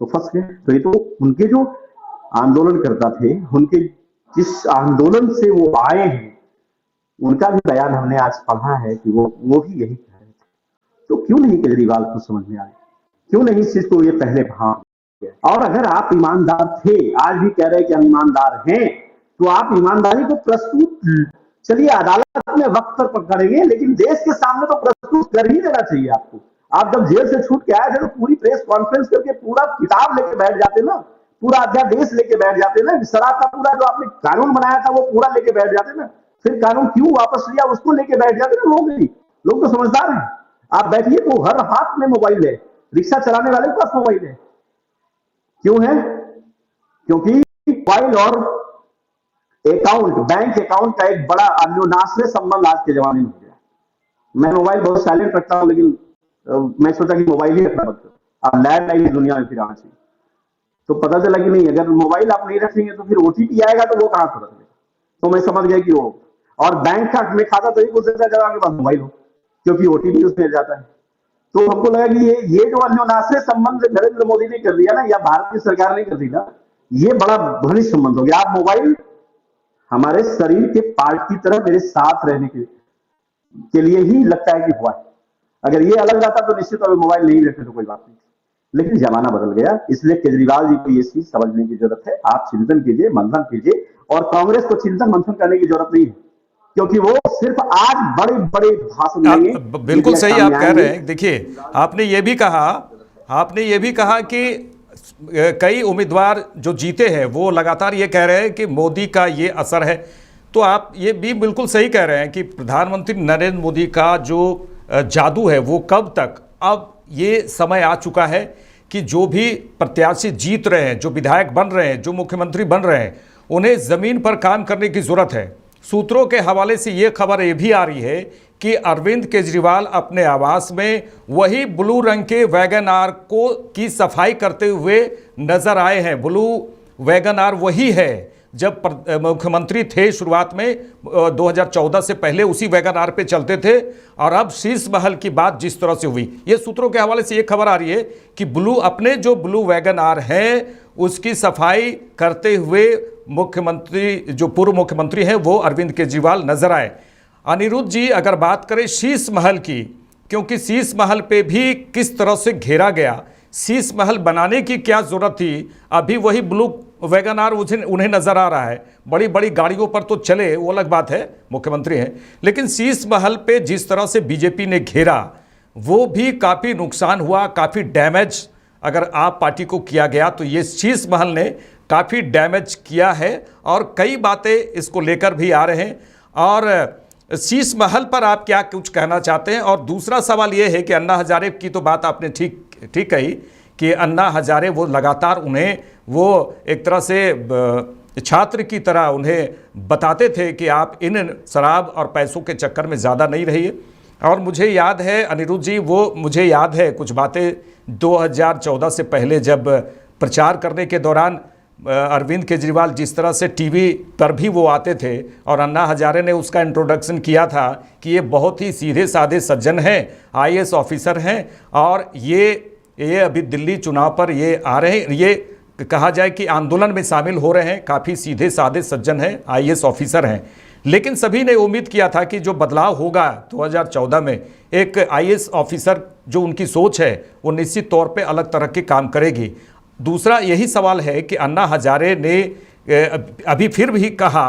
तो फंस गए। तो ये तो उनके जो आंदोलन करता थे, उनके जिस आंदोलन से वो आए हैं, उनका भी बयान हमने आज पढ़ा है कि वो भी यही कह रहे थे। तो क्यों नहीं केजरीवाल को समझ में आए, क्यों नहीं इस चीज को ये पहले भाग गए? और अगर आप ईमानदार थे, आज भी कह रहे हैं कि हम ईमानदार हैं, तो आप ईमानदारी को प्रस्तुत, चलिए अदालत में वक्त पर पकड़ेंगे, लेकिन देश के सामने तो प्रस्तुत कर ही देना चाहिए आपको। आप जब जेल से छूट के आए थे तो पूरी प्रेस कॉन्फ्रेंस करके पूरा किताब लेके बैठ जाते ना, पूरा अध्यादेश लेके बैठ जाते ना, शराब का पूरा जो आपने कानून बनाया था वो पूरा लेके बैठ जाते ना, फिर कानून क्यों वापस लिया उसको लेके बैठ जाते ना। लोग तो समझदार हैं। आप बैठिए तो हर हाथ में मोबाइल है, रिक्शा चलाने वाले के पास मोबाइल है। क्यों है? क्योंकि मोबाइल और अकाउंट, बैंक अकाउंट का एक बड़ा अन्योन्याश्रय संबंध आज के जमाने में हो गया। मैं मोबाइल बहुत साइलेंट रखता हूं, लेकिन मैं सोचा कि मोबाइल ही रखना पड़ता, अब लैंडलाइन दुनिया में फिर आना चाहिए। तो पता चला कि नहीं, अगर मोबाइल आप नहीं रखेंगे तो फिर ओटीपी आएगा तो वो कहां से रखेगा। तो मैं समझ गया कि वो, और बैंक का में खाता तो ही खुल सकता है जब आपके पास मोबाइल हो, क्योंकि ओटीपी उसमें जाता है। तो हमको लगा कि ये जो अन्योन्याश्रय संबंध नरेंद्र मोदी ने कर दिया ना, या भारत की सरकार ने कर दी ना, ये बड़ा घनिष्ठ संबंध हो गया। आप मोबाइल हमारे शरीर के पार्ट की तरह मेरे साथ रहने के लिए ही लगता है कि हुआ है। अगर ये अलग रहता तो निश्चित तौर पर मोबाइल नहीं रखते तो कोई बात नहीं, लेकिन जमाना बदल गया। इसलिए केजरीवाल जी को ये चीज समझने की जरूरत है। आप चिंतन कीजिए, मंथन कीजिए, और कांग्रेस को चिंतन मंथन करने की जरूरत नहीं है, क्योंकि वो सिर्फ आज बड़े बड़े भाषण देंगे। बिल्कुल सही आप कह रहे हैं। देखिए, आपने ये भी कहा कि कई उम्मीदवार जो जीते हैं वो लगातार ये कह रहे हैं कि मोदी का ये असर है। तो आप ये भी बिल्कुल सही कह रहे हैं कि प्रधानमंत्री नरेंद्र मोदी का जो जादू है वो कब तक, अब ये समय आ चुका है कि जो भी प्रत्याशी जीत रहे हैं, जो विधायक बन रहे हैं, जो मुख्यमंत्री बन रहे हैं, उन्हें ज़मीन पर काम करने की ज़रूरत है। सूत्रों के हवाले से ये खबर ये भी आ रही है कि अरविंद केजरीवाल अपने आवास में वही ब्लू रंग के वैगन आर को की सफाई करते हुए नजर आए हैं। ब्लू वैगन आर वही है जब मुख्यमंत्री थे शुरुआत में 2014 से पहले उसी वैगन आर पे चलते थे, और अब शीश महल की बात जिस तरह से हुई, ये सूत्रों के हवाले से ये खबर आ रही है कि अपने जो ब्लू वैगन आर है उसकी सफाई करते हुए मुख्यमंत्री, जो पूर्व मुख्यमंत्री हैं, वो अरविंद केजरीवाल नजर आए। अनिरुद्ध जी, अगर बात करें शीश महल की, क्योंकि शीश महल पे भी किस तरह से घेरा गया, शीश महल बनाने की क्या जरूरत थी, अभी वही ब्लू वैगन आर उन्हें नजर आ रहा है। बड़ी बड़ी गाड़ियों पर तो चले, वो अलग बात है, मुख्यमंत्री हैं, लेकिन शीश महल पे जिस तरह से बीजेपी ने घेरा वो भी काफ़ी नुकसान हुआ, काफ़ी डैमेज अगर आप पार्टी को किया गया तो ये शीश महल ने काफ़ी डैमेज किया है, और कई बातें इसको लेकर भी आ रहे हैं। और शीश महल पर आप क्या कुछ कहना चाहते हैं? और दूसरा सवाल ये है कि अन्ना हजारे की तो बात आपने ठीक कही कि अन्ना हजारे वो लगातार उन्हें वो एक तरह से छात्र की तरह उन्हें बताते थे कि आप इन शराब और पैसों के चक्कर में ज़्यादा नहीं रहिए। और मुझे याद है अनिरुद्ध जी, वो मुझे याद है कुछ बातें 2014 से पहले जब प्रचार करने के दौरान अरविंद केजरीवाल जिस तरह से टीवी पर भी वो आते थे और अन्ना हजारे ने उसका इंट्रोडक्शन किया था कि ये बहुत ही सीधे साधे सज्जन हैं, आईएएस ऑफिसर हैं, और ये अभी दिल्ली चुनाव पर ये आ रहे हैं, ये कहा जाए कि आंदोलन में शामिल हो रहे हैं, काफ़ी सीधे साधे सज्जन हैं, आईएएस ऑफिसर हैं। लेकिन सभी ने उम्मीद किया था कि जो बदलाव होगा 2014 में, एक आईएएस ऑफिसर जो उनकी सोच है वो निश्चित तौर पे अलग तरह के काम करेगी। दूसरा यही सवाल है कि अन्ना हजारे ने अभी फिर भी कहा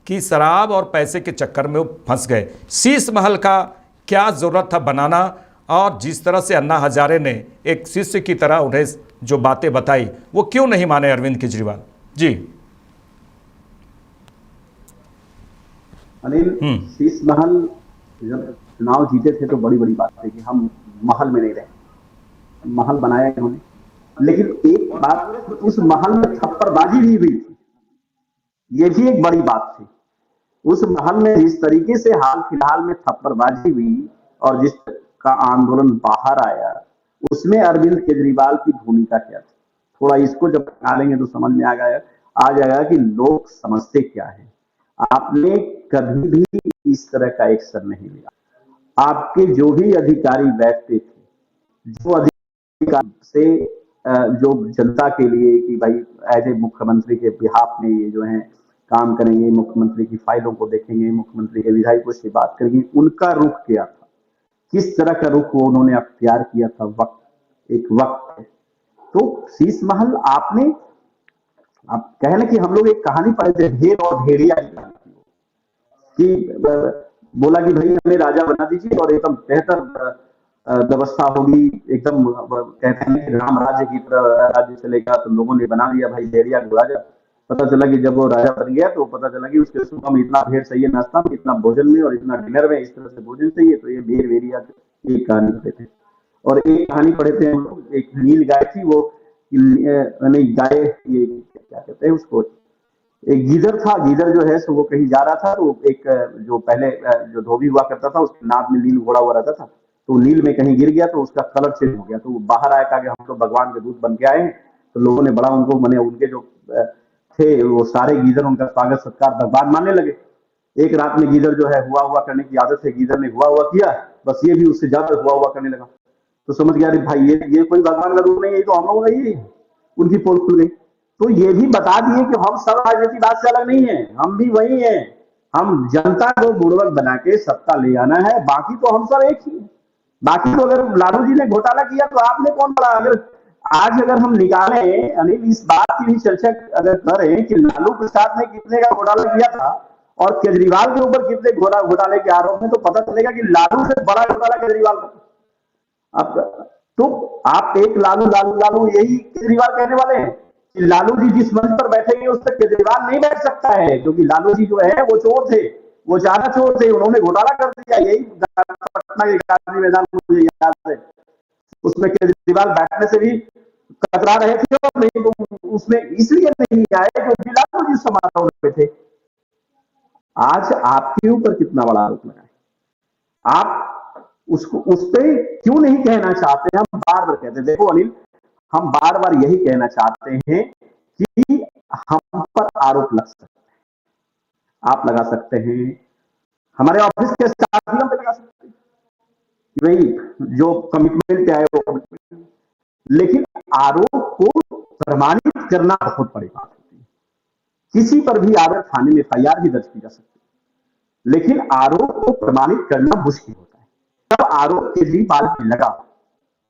कि शराब और पैसे के चक्कर में वो फंस गए। शीश महल का क्या ज़रूरत था बनाना, और जिस तरह से अन्ना हजारे ने एक शिष्य की तरह उन्हें जो बातें बताई वो क्यों नहीं माने अरविंद केजरीवाल जी? अनिल, शीश महल जब चुनाव जीते थे तो बड़ी बड़ी बात थी कि हम महल में नहीं रहे, महल बनाया इन्होंने, लेकिन एक बात, उस महल में थप्पड़बाजी भी हुई थी, ये भी एक बड़ी बात थी। उस महल में जिस तरीके से हाल फिलहाल में थप्पड़बाजी हुई और जिस का आंदोलन बाहर आया, उसमें अरविंद केजरीवाल की भूमिका क्या थी, थोड़ा इसको जब निकालेंगे तो समझ में आ जाएगा कि लोग समझते क्या है। आपने कभी भी इस तरह का एक्शन नहीं लिया। आपके जो भी अधिकारी बैठते थे, जो अधिकारी से जो जनता के लिए कि भाई एज ए मुख्यमंत्री के बिहाफ में ये जो है काम करेंगे, मुख्यमंत्री की फाइलों को देखेंगे, मुख्यमंत्री के विधायकों से बात करेंगे, उनका रुख क्या था, किस तरह का रुख वो उन्होंने अख्तियार किया था, एक वक्त है। तो शीश महल आपने, आप कहना कि हम लोग एक कहानी पढ़े थे, ढेर और भेड़िया कि बोला कि भाई हमें राजा बना दीजिए और एकदम बेहतर व्यवस्था होगी, एकदम कहते हैं राम राज्य की तरह राज्य चलेगा, तो लोगों ने बना दिया भाई भेड़िया को राजा। पता चला कि जब वो राजा बन गया तो पता चला कि उसके सुबह में इतना भेड़ चाहिए नाश्ता में, इतना भोजन में, और इतना डिनर में, इस तरह से भोजन चाहिए। तो ये भेड़िया एक कहानी पढ़े थे। और एक कहानी पढ़े थे हम लोग, एक नील गाय थी, वो गाय, ये क्या कहते हैं उसको, एक गीदड़ था, गीदड़ जो है सो वो कहीं जा रहा था, तो एक जो पहले जो धोबी हुआ करता था उसके नाक में नील घोड़ा हुआ रहता था, तो नील में कहीं गिर गया तो उसका कलर चेंज हो गया, तो वो बाहर आया, कहा कि हम तो भगवान के दूत बन के आए हैं। तो लोगों ने बड़ा उनको, माने उनके जो थे वो सारे गीदड़ उनका स्वागत सत्कार भगवान मानने लगे। एक रात में गीदड़ जो है हुआ करने की आदत है, गीदड़ ने हुआ किया, बस ये भी उससे ज्यादा हुआ करने लगा। तो समझ गया अरे भाई ये कोई भगवान का रूप नहीं है, तो हम लोगों का ही, उनकी पोल खुल गई। तो ये भी बता दिए कि हम सब राजनीति बात से अलग नहीं है, हम भी वही हैं, हम जनता को बुड़वक बना के सत्ता ले आना है, बाकी तो हम सब एक ही है। बाकी तो अगर लालू जी ने घोटाला किया तो आपने कौन बड़ा, अगर हम निकाले अनिल इस बात की भी चर्चा अगर करें कि लालू प्रसाद ने कितने का घोटाला किया था और केजरीवाल के ऊपर कितने घोटाले के आरोप में, तो पता चलेगा कि लालू से बड़ा घोटाला केजरीवाल का। अब तो आप एक लालू लालू लालू यही केजरीवाल कहने वाले हैं कि लालू जी जिस मंच पर बैठेंगे उस पर केजरीवाल नहीं बैठ सकता है, क्योंकि लालू जी जो है वो चोर थे, वो ज्यादा चोर थे, उन्होंने घोटाला कर दिया। यही पटना के गांधी मैदान मुझे याद है, उसमें केजरीवाल बैठने से भी कतरा रहे थे और नहीं तो उसमें इसलिए नहीं आए क्योंकि लालू जी समारोह में थे। आज आपके ऊपर कितना बड़ा आरोप लगा है, आप उसको उस पर क्यों नहीं कहना चाहते? हम बार बार कहते हैं, देखो अनिल, हम बार बार यही कहना चाहते हैं कि हम पर आरोप लग सकते हैं, आप लगा सकते हैं, हमारे ऑफिस के साथियों पे लगा सकते हैं कि भाई जो कमिटमेंट आए वो कमिटमेंट, लेकिन आरोप को प्रमाणित करना बहुत बड़ी बात होती है। किसी पर भी आरोप थाने में एफआईआर भी दर्ज की जा सकती है, लेकिन आरोप को प्रमाणित करना मुश्किल होता है। जब आरोप केजरीवाल पे लगा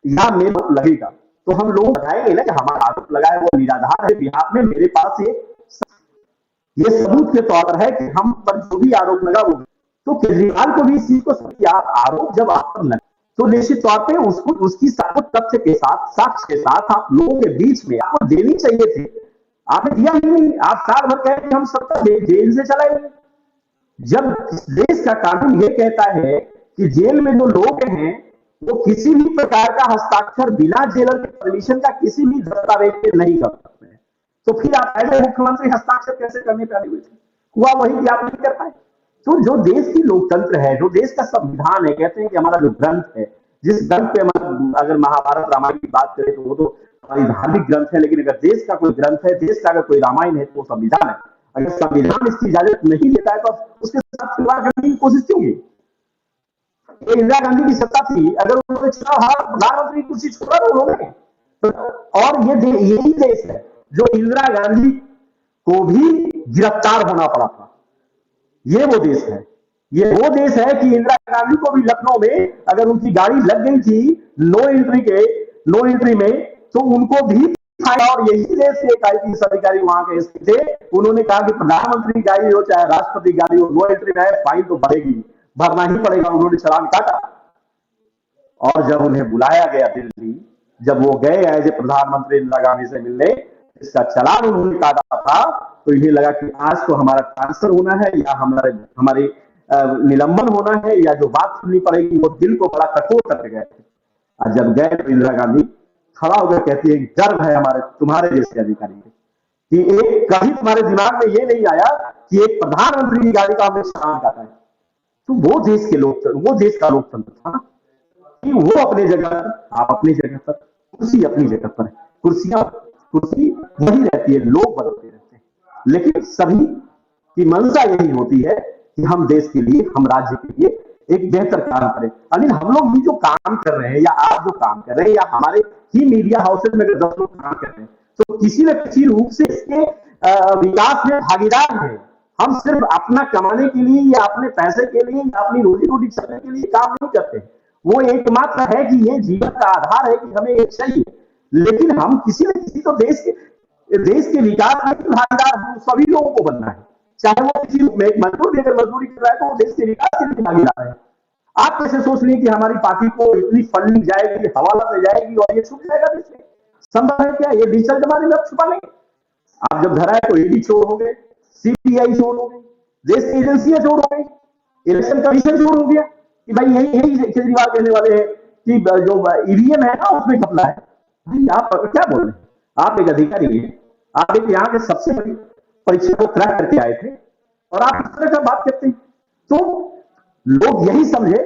या मेरे को लगेगा तो हम लोग बताएंगे ना कि हमारा आरोप लगा है वो निराधार है, बिहार में मेरे पास ये सबूत के तौर पर है कि हम पर जो भी आरोप लगा वो, तो केजरीवाल को भी इस चीज को आरोप जब आप पर लगा तो निश्चित तौर पे उसको उसकी सबूत तथ्य के साथ, साक्ष्य के साथ आप लोगों के बीच में आपको देनी चाहिए थी, आपने दिया ही नहीं। आप साल भर कहे कि हम सबका जेल से चलाएंगे, जब देश का कानून ये कहता है कि जेल में जो लोग हैं वो किसी भी प्रकार का हस्ताक्षर बिना जेलर के परमिशन का किसी भी दस्तावेज पे नहीं कर सकते हैं, तो फिर आप ऐसे मुख्यमंत्री हस्ताक्षर कैसे करने पे आने हुए थे? हुआ वही कि आप नहीं कर पाए। तो जो देश की लोकतंत्र है, जो देश का संविधान है, कहते हैं कि हमारा जो ग्रंथ है, जिस ग्रंथ पे अगर महाभारत रामायण की बात करें तो वो तो हमारी धार्मिक ग्रंथ है, लेकिन अगर देश का कोई ग्रंथ है, देश का अगर कोई रामायण है तो वो संविधान है। अगर संविधान इसकी इजाजत नहीं देता है तो उसके साथ खिलवाड़ करने की कोशिश क्यों की? इंदिरा गांधी की सत्ता थी, अगर उन्होंने प्रधानमंत्री की कुर्सी छोड़ा तो उन्होंने, और ये यही देश है जो इंदिरा गांधी को भी गिरफ्तार होना पड़ा था। ये वो देश है, ये वो देश है कि इंदिरा गांधी को भी लखनऊ में अगर उनकी गाड़ी लग गई थी नो एंट्री में तो उनको भी, और यही देश के एक आईपीएस अधिकारी वहां के थे, उन्होंने कहा कि प्रधानमंत्री गाड़ी हो चाहे राष्ट्रपति गाड़ी हो, नो एंट्री में है, फाइन तो बढ़ेगी, भरना ही पड़ेगा। उन्होंने चालान काटा और जब उन्हें बुलाया गया दिल्ली, जब वो गए एज ए प्रधानमंत्री इंदिरा गांधी से मिलने, इसका चालान उन्होंने काटा था, तो इन्हें लगा कि आज तो हमारा ट्रांसफर होना है या हमारे निलंबन होना है या जो बात सुननी पड़ेगी, वो दिल को बड़ा कठोर करके गए थे। और जब गए तो इंदिरा गांधी खड़ा होकर कहती है कि गर्व है हमारे तुम्हारे जैसे अधिकारी कि एक कभी तुम्हारे दिमाग में ये नहीं आया कि एक प्रधानमंत्री की गाड़ी का हमने चालान काटा है। तो वो देश के लोग, वो देश का लोकतंत्र था कि वो अपने जगह, आप अपनी जगह पर, कुर्सी अपनी जगह पर, कुर्सी वही रहती है, लोग बदलते रहते हैं, लेकिन सभी की मंशा यही होती है कि हम देश के लिए, हम राज्य के लिए एक बेहतर काम करें। अनिल, हम लोग भी जो काम कर रहे हैं या आप जो काम कर रहे हैं या हमारे ही मीडिया हाउसेज में 10 लोग काम कर रहे हैं, तो किसी न किसी रूप से इसके विकास में भागीदार है। हम सिर्फ अपना कमाने के लिए या अपने पैसे के लिए या अपनी रोजी रोटी चलने के लिए काम नहीं करते। वो एकमात्र है कि ये जीवन का आधार है कि हमें ये चाहिए, लेकिन हम किसी न किसी तो देश के विकास में भागीदार हम सभी लोगों को बनना है। चाहे वो किसी रूप में एक मजदूर भी अगर मजदूरी कर रहा है तो वो देश के विकास के लिए भागीदार है। आप कैसे सोच लें कि हमारी पार्टी को इतनी फंडिंग जाएगी, हवाला से जाएगी और ये छुप जाएगा देश में? संभव है क्या? ये डिजिटल जमाने में आप छुपा लेंगे? आप जब घर आए तो ईडी चोर हो गए, सीबीआई चोर हो गई, देश की एजेंसियां चोर हो गई, इलेक्शन कमीशन चोर हो गया कि भाई यही केजरीवाल कहने वाले हैं कि जो ईवीएम है ना उसमें घपला है। भाई आप क्या बोल रहे हैं? आप एक अधिकारी हैं, आप एक यहाँ के सबसे बड़ी परीक्षा को क्रैक करके आए थे और आप इस तरह का बात करते हैं, तो लोग यही समझे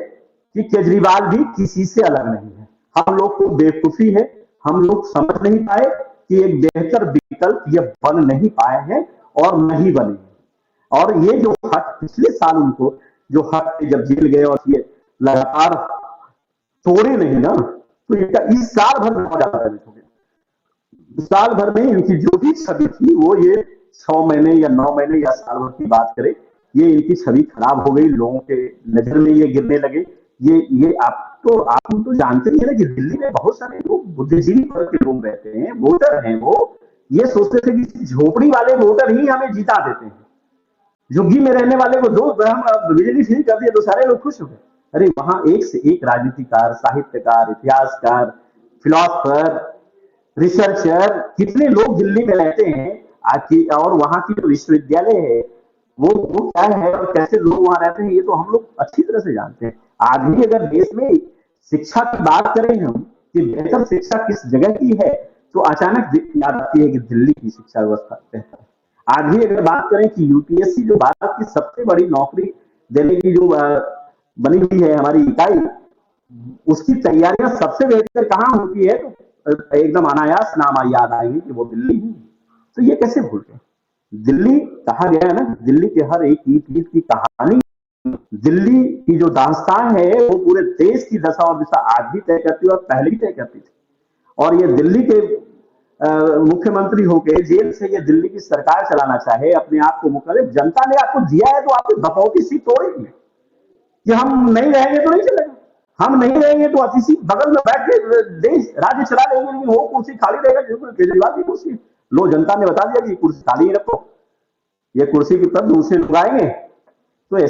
कि केजरीवाल भी किसी से अलग नहीं है। हम लोग को बेवकूफी है, हम लोग समझ नहीं पाए कि एक बेहतर विकल्प ये बन नहीं पाए हैं और नहीं बने। और ये जो हक पिछले साल उनको जो हक जब जेल गए और ये लगातार तोड़े नहीं ना, तो इनका इस साल भर में बहुत ज्यादा डैमेज हो गया। साल भर में इनकी जो भी छवि थी वो ये 6 महीने या 9 महीने या साल भर की बात करें, ये इनकी छवि खराब हो गई, लोगों के नजर में ये गिरने लगे। ये आप तो जानते ही है ना कि दिल्ली में बहुत सारे लोग बुद्धिजीवी वर्ग के लोग रहते हैं, वोटर हैं, वो ये सोचते थे कि झोपड़ी वाले वोटर ही हमें जिता देते हैं, झुग्गी में रहने वाले को दो हम बिजली फ्री कर दिए तो सारे लोग खुश हो गए। अरे वहां एक से एक राजनीतिकार, साहित्यकार, इतिहासकार, फिलोसफर, रिसर्चर, कितने लोग दिल्ली में रहते हैं और वहां की जो विश्वविद्यालय है वो क्या है और कैसे लोग वहां रहते हैं, ये तो हम लोग अच्छी तरह से जानते हैं। आज भी अगर देश में शिक्षा की बात करें हम कि बेहतर शिक्षा किस जगह की है, तो अचानक याद आती है कि दिल्ली की शिक्षा व्यवस्था बेहतर है। आज भी अगर बात करें कि यूपीएससी जो भारत की सबसे बड़ी नौकरी देने की जो बनी हुई है हमारी इकाई, उसकी तैयारियां सबसे बेहतर कहाँ होती है, तो एकदम अनायास नाम याद आएंगे कि वो दिल्ली ही। तो ये कैसे भूल गए? दिल्ली कहा गया है ना, दिल्ली के हर एक ईंट की कहानी, दिल्ली की जो दास्तान है वो पूरे देश की दशा और दिशा आज भी तय करती है और पहले ही तय करती थी। और ये दिल्ली के मुख्यमंत्री होके जेल से ये दिल्ली की सरकार चलाना चाहे, अपने आप को मुख्य, जनता ने आपको दिया है तो आपकी बकौती सीट तोड़ेगी कि हम नहीं रहेंगे तो नहीं चलेगा, हम नहीं रहेंगे तो अतिथि बगल में बैठ के देश राज्य चला लेंगे, लेकिन वो कुर्सी खाली रहेगा केजरीवाल की कुर्सी। लो, जनता ने बता दिया कि कुर्सी खाली ही रखो, ये कुर्सी की तरफ दूसरे लोग आएंगे। तो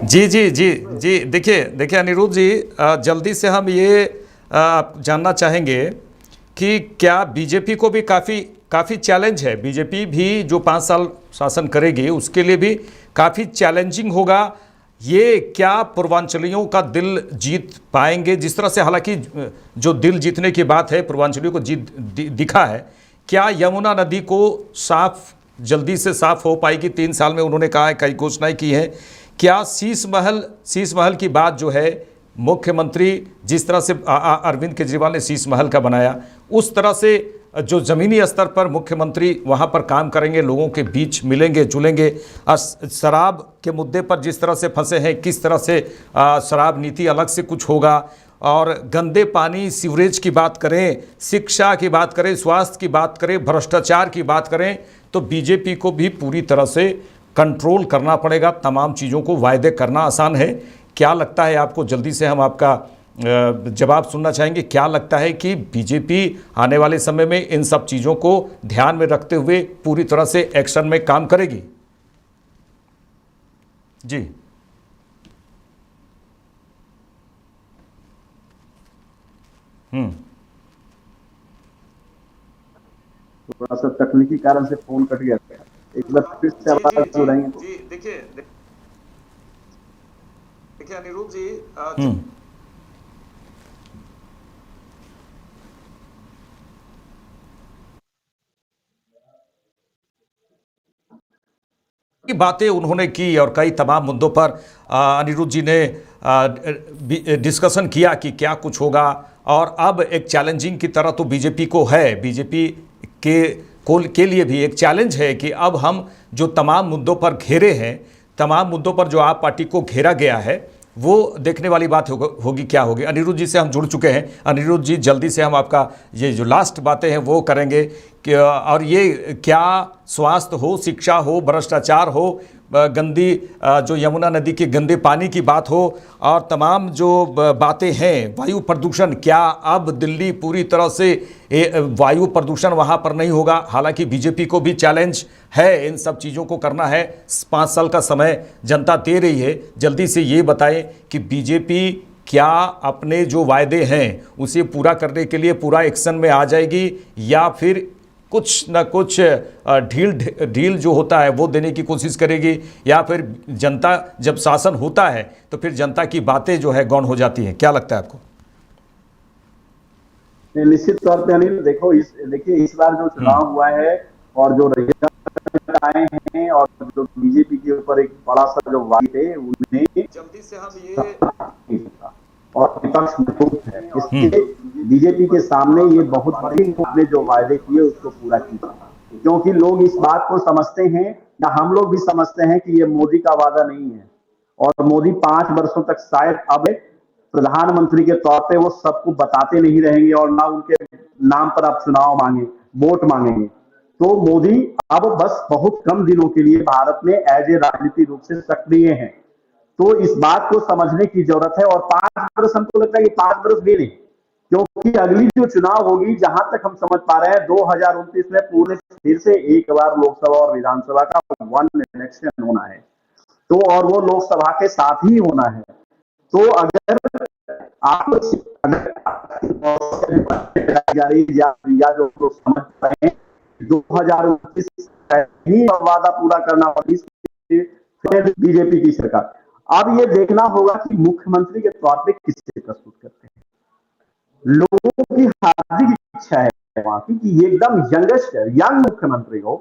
जी जी जी जी, देखिए अनिरुद्ध जी, जल्दी से हम ये जानना चाहेंगे कि क्या बीजेपी को भी काफ़ी चैलेंज है, बीजेपी भी जो 5 साल शासन करेगी उसके लिए भी काफ़ी चैलेंजिंग होगा, ये क्या पूर्वांचलियों का दिल जीत पाएंगे? जिस तरह से हालांकि जो दिल जीतने की बात है पूर्वांचलियों को दिखा है, क्या यमुना नदी को जल्दी से साफ हो पाएगी? 3 साल में उन्होंने कहा है, कई घोषणाएं की हैं। क्या शीश महल की बात जो है, मुख्यमंत्री जिस तरह से अरविंद केजरीवाल ने शीश महल का बनाया, उस तरह से जो ज़मीनी स्तर पर मुख्यमंत्री वहाँ पर काम करेंगे, लोगों के बीच मिलेंगे जुलेंगे, शराब के मुद्दे पर जिस तरह से फंसे हैं, किस तरह से शराब नीति अलग से कुछ होगा, और गंदे पानी सीवरेज की बात करें, शिक्षा की बात करें, स्वास्थ्य की बात करें, भ्रष्टाचार की बात करें, तो बीजेपी को भी पूरी तरह से कंट्रोल करना पड़ेगा। तमाम चीज़ों को वायदे करना आसान है। क्या लगता है आपको? जल्दी से हम आपका जवाब सुनना चाहेंगे। क्या लगता है कि बीजेपी आने वाले समय में इन सब चीज़ों को ध्यान में रखते हुए पूरी तरह से एक्शन में काम करेगी? जी, थोड़ा सा तकनीकी कारण से फोन कट गया, एक बार फिर से आवाज सुनाएंगे। जी, देखिए अनिरुद्ध जी, की बातें उन्होंने की और कई तमाम मुद्दों पर अनिरुद्ध जी ने डिस्कशन किया कि क्या कुछ होगा। और अब एक चैलेंजिंग की तरह तो बीजेपी को है, बीजेपी के लिए भी एक चैलेंज है कि अब हम जो तमाम मुद्दों पर घेरे हैं, तमाम मुद्दों पर जो आप पार्टी को घेरा गया है, वो देखने वाली बात होगी क्या होगी। अनिरुद्ध जी से हम जुड़ चुके हैं। अनिरुद्ध जी, जल्दी से हम आपका ये जो लास्ट बातें हैं वो करेंगे कि और ये क्या स्वास्थ्य हो, शिक्षा हो, भ्रष्टाचार हो, गंदी जो यमुना नदी के गंदे पानी की बात हो, और तमाम जो बातें हैं, वायु प्रदूषण, क्या अब दिल्ली पूरी तरह से वायु प्रदूषण वहाँ पर नहीं होगा? हालांकि बीजेपी को भी चैलेंज है, इन सब चीज़ों को करना है। 5 साल का समय जनता दे रही है। जल्दी से ये बताएं कि बीजेपी क्या अपने जो वायदे हैं उसे पूरा करने के लिए पूरा एक्शन में आ जाएगी, या फिर कुछ ना कुछ ढील जो होता है वो देने की कोशिश करेगी, या फिर जनता जब शासन होता है तो फिर जनता की बातें जो है गौण हो जाती हैं? क्या लगता है आपको? निश्चित तौर पे अनिल, देखिए इस बार जो चुनाव हुआ है और जो रिजल्ट आए हैं और जो बीजेपी के ऊपर एक बड़ा सा जो वादे थे, उन्हें जल्दी से हम ये और विपक्ष मजबूत है, इसलिए बीजेपी के सामने ये बहुत बड़ी अपने जो वायदे किए उसको पूरा किया, क्योंकि लोग इस बात को समझते हैं, या हम लोग भी समझते हैं कि ये मोदी का वादा नहीं है, और मोदी 5 वर्षों तक शायद अब प्रधानमंत्री के तौर पे वो सबको बताते नहीं रहेंगे, और ना उनके नाम पर आप चुनाव मांगे, वोट मांगेंगे। तो मोदी अब बस बहुत कम दिनों के लिए भारत में एज ए राजनीतिक रूप से सक्रिय हैं, तो इस बात को समझने की जरूरत है। और 5 वर्ष हमको लगता है कि 5 वर्ष भी नहीं, क्योंकि अगली जो चुनाव होगी, जहां तक हम समझ पा रहे हैं, 2029 में पूरे फिर से एक बार लोकसभा और विधानसभा का 1 इलेक्शन होना है, तो और वो लोकसभा के साथ ही होना है। तो अगर आपको जा रही या जो लोग समझ रहे हैं 2029 ही वादा पूरा करना पड़ी बीजेपी की सरकार। अब ये देखना होगा कि मुख्यमंत्री के तौर पे किससे प्रस्तुत करते हैं। लोगों की हार्दिक इच्छा है वहां की कि ये एकदम यंग मुख्यमंत्री हो,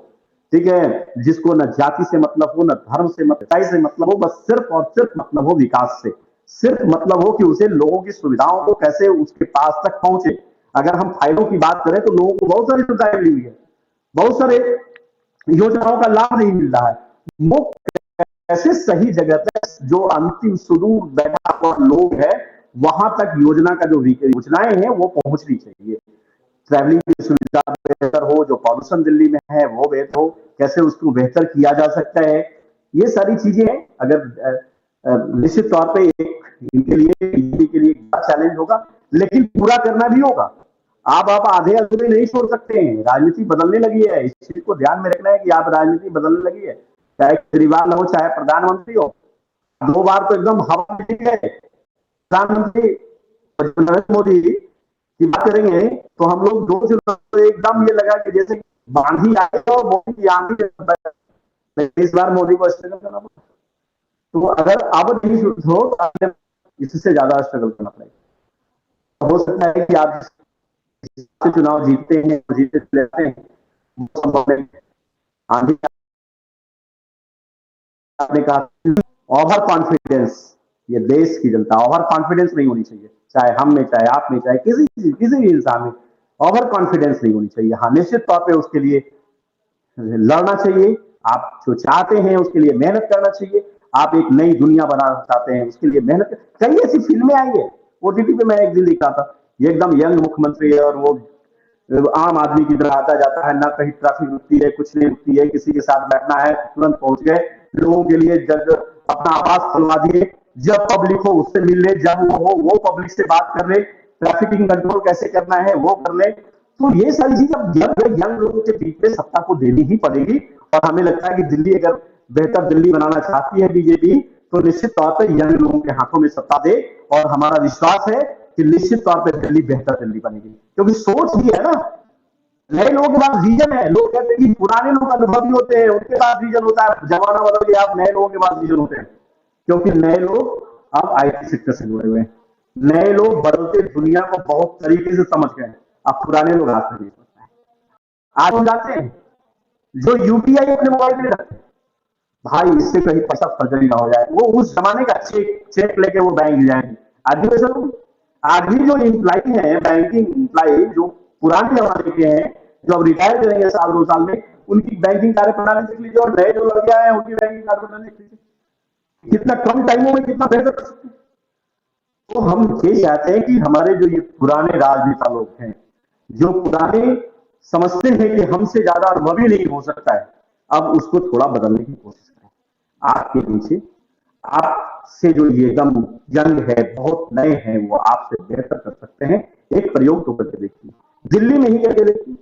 ठीक है, जिसको न जाति से मतलब हो, न धर्म से मतलब हो, बस सिर्फ और सिर्फ मतलब हो विकास से, सिर्फ मतलब हो कि उसे लोगों की सुविधाओं को कैसे उसके पास तक पहुंचे। अगर हम फायदों की बात करें तो लोगों को बहुत सारी सुविधाएं मिली हुई है, बहुत सारे योजनाओं का लाभ नहीं मिल रहा है। वो कैसे सही जगह तक जो अंतिम सुदूर बैठा हुआ लोग है वहां तक योजना का जो योजनाएं हैं वो पहुंचनी चाहिए। ट्रैवलिंग की सुविधा बेहतर हो, जो पॉल्यूशन दिल्ली में है वो बेहतर हो, कैसे उसको बेहतर किया जा सकता है, ये सारी चीजें अगर निश्चित तौर पे एक इनके लिए चैलेंज होगा, लेकिन पूरा करना भी होगा। आप आधे अधूरे नहीं छोड़ सकते हैं। राजनीति बदलने लगी है, इस चीज को ध्यान में रखना है कि आप राजनीति बदलने लगी है, चाहे केजरीवाल हो चाहे प्रधानमंत्री हो। 2 बार तो एकदम हवा में गए प्रधानमंत्री नरेंद्र मोदी की बात करेंगे तो हम लोग 2 चुनाव तो एकदम ये लगा कि जैसे बांधी आए और मोदी की आंधी, इस बार मोदी को स्ट्रगल करना पड़ा। तो अगर अब नहीं शुद्ध हो तो इससे ज्यादा स्ट्रगल करना पड़ेगा। हो सकता है कि आप चुनाव जीतते हैं, आंधी आपने कहा ओवर कॉन्फिडेंस, ये देश की जनता ओवर कॉन्फिडेंस नहीं होनी चाहिए, चाहे हम में, चाहे आप में, चाहे किसी भी इंसान में ओवर कॉन्फिडेंस नहीं होनी चाहिए। हाँ, निश्चित तौर पे उसके लिए लड़ना चाहिए। आप जो चाहते हैं उसके लिए मेहनत करना चाहिए। आप एक नई दुनिया बनाना चाहते हैं उसके लिए मेहनत। कई ऐसी फिल्में आई है, ओटीटी पे मैं एक दिन देखा था, ये एकदम यंग मुख्यमंत्री है और वो आम आदमी की तरह आता जाता है, ना कहीं ट्रैफिक रुकती है, कुछ नहीं रुकती है, किसी के साथ बैठना है तुरंत पहुंच गए, लोगों के लिए जब अपना आवाज खुलवा दिए, जब पब्लिक हो उससे मिल ले, जब वो हो वो पब्लिक से बात कर ले, ट्रैफिकिंग कंट्रोल कैसे करना है वो कर ले। तो ये सारी चीजें यंग लोगों के बीच में सत्ता को देनी ही पड़ेगी। और हमें लगता है कि दिल्ली अगर बेहतर दिल्ली बनाना चाहती है बीजेपी तो निश्चित तौर पर यंग लोगों के हाथों में सत्ता दे, और हमारा विश्वास है कि निश्चित तौर पर दिल्ली बेहतर दिल्ली बनेगी। क्योंकि सोच भी है ना, नए लोगों के पास विजन है। लोग कहते हैं कि पुराने लोग अनुभवी होते हैं, उनके पास विजन होता है, जमाना बदल गया, आप नए लोगों के पास विजन होते हैं, क्योंकि नए लोग अब आईटी सेक्टर से जुड़े हुए हैं, नए लोग बदलते दुनिया को बहुत तरीके से समझ गए। अब पुराने लोग हाथ नहीं पड़ता है। आज हम जाते हैं जो यूपीआई अपने मोबाइल में रखते हैं, भाई इससे कहीं पैसा फर्जरी ना हो जाए, वो उस जमाने का चेक लेके वो बैंक जाएंगे। आज भी आज भी जो एम्प्लॉई है, बैंकिंग एम्प्लॉई जो पुराने जमाने के हैं, जो अब रिटायर करेंगे 1-2 साल में, उनकी बैंकिंग कार्य प्रणाली देख लीजिए, और नए जो लग गया है उनकी बैंकिंग कार्य प्रणाली देख लीजिए, कितना कम टाइमों में कितना बेहतर कर सकते हैं। तो हम ये चाहते हैं कि हमारे जो ये पुराने राजनेता लोग हैं, जो पुराने समझते हैं कि हमसे ज्यादा अनुभवी नहीं हो सकता है, अब उसको थोड़ा बदलने की कोशिश करें। आपके पीछे आपसे जो ये एकदम यंग है, बहुत नए हैं, वो आपसे बेहतर कर सकते हैं। एक प्रयोग तो करके देखिए, दिल्ली में ही करके देखिए।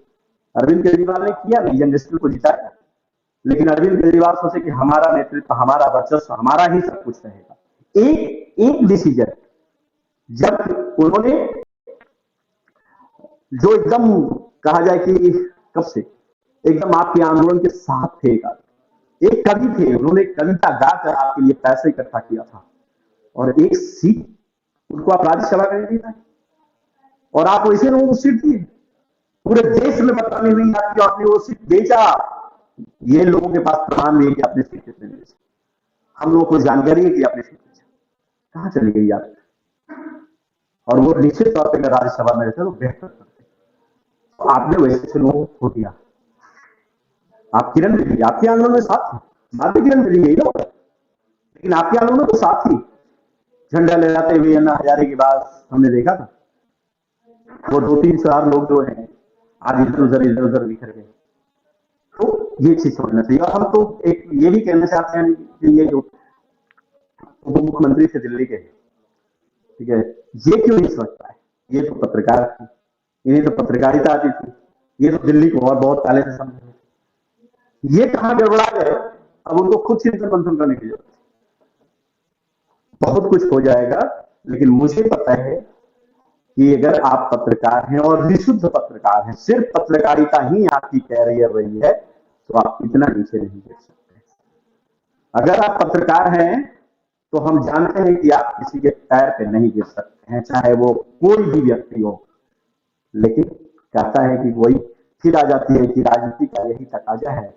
अरविंद केजरीवाल ने किया, यंगस्टर को जिताया, लेकिन अरविंद केजरीवाल सोचे कि हमारा नेतृत्व, हमारा वर्चस्व, हमारा ही सब कुछ रहेगा। एक डिसीजन जब उन्होंने जो एकदम कहा जाए कि कब से एकदम आपके आंदोलन के साथ थे, एक कवि थे, उन्होंने कविता गाकर आपके लिए पैसे इकट्ठा किया था, और एक सीट उनको आप राज्यसभा का नहीं था, और आप वैसे लोगों को सीट दिए, पूरे देश में बतानी हुई आपकी, आपने वो सीट बेचा। ये लोगों के पास प्रमाण नहीं है कि आपने सीट कितने बेचे, हम लोगों को जानकारी है कि आपने सीट बेचा, कहां चली गई आप। और वो निश्चित तौर पर राज्यसभा में रहते तो बेहतर करते, तो आपने वैसे लोगों को दिया। आप किरण बेदी आपके आंदोलन में साथ थी, बाद में किरण बेदी यही लोग, लेकिन आपके आंदोलन में तो साथ थी। झंडा लहराते हुए अन्ना हजारे के बाद हमने देखा था, वो 2-3-4 लोग जो हैं आज इधर उधर बिखर गए। तो ये चीज समझना चाहिए। और हम तो एक ये भी कहना चाहते हैं कि ये जो उप मुख्यमंत्री थे दिल्ली के, ठीक है, ये क्यों नहीं समझ पाए? ये तो पत्रकार थी, इन्हें तो पत्रकारिता आती थी, ये तो दिल्ली को और बहुत पहले से समझ गए। ये कहां गड़बड़ा गए, अब उनको खुद चिंतन मंथन करने की जरूरत है। बहुत कुछ हो जाएगा, लेकिन मुझे पता है कि अगर आप पत्रकार हैं और विशुद्ध पत्रकार हैं, सिर्फ पत्रकारिता ही आपकी कैरियर रही है, तो आप इतना नीचे नहीं गिर सकते। अगर आप पत्रकार हैं तो हम जानते हैं कि आप किसी के पैर पे नहीं गिर सकते हैं, चाहे वो कोई भी व्यक्ति हो। लेकिन कहता है कि वही फिर आ जाती है कि राजनीति का यही तकाजा है,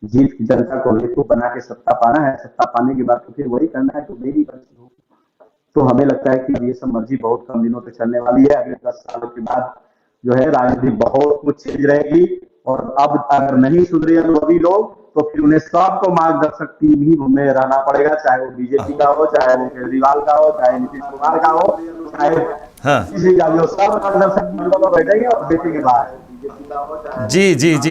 जीत की जनता को हेतु बना के सत्ता पाना है, सत्ता पाने के बाद तो फिर वही करना है तो मेरी मर्जी होगी। तो हमें लगता है कि ये सब मर्जी बहुत कम दिनों तक चलने वाली है। अगले 10 सालों के बाद जो है राजनीति बहुत कुछ चेंज रहेगी, और अब अगर नहीं सुधरे अभी लोग तो फिर उन्हें सबको मार्गदर्शक टीम ही में रहना पड़ेगा, चाहे वो बीजेपी का हो, चाहे वो केजरीवाल का हो, चाहे नीतीश कुमार का हो, चाहे किसी का भी हो, सब मार्गदर्शक टीम में बैठेंगे और देखेंगे बाहर। जी जी जी।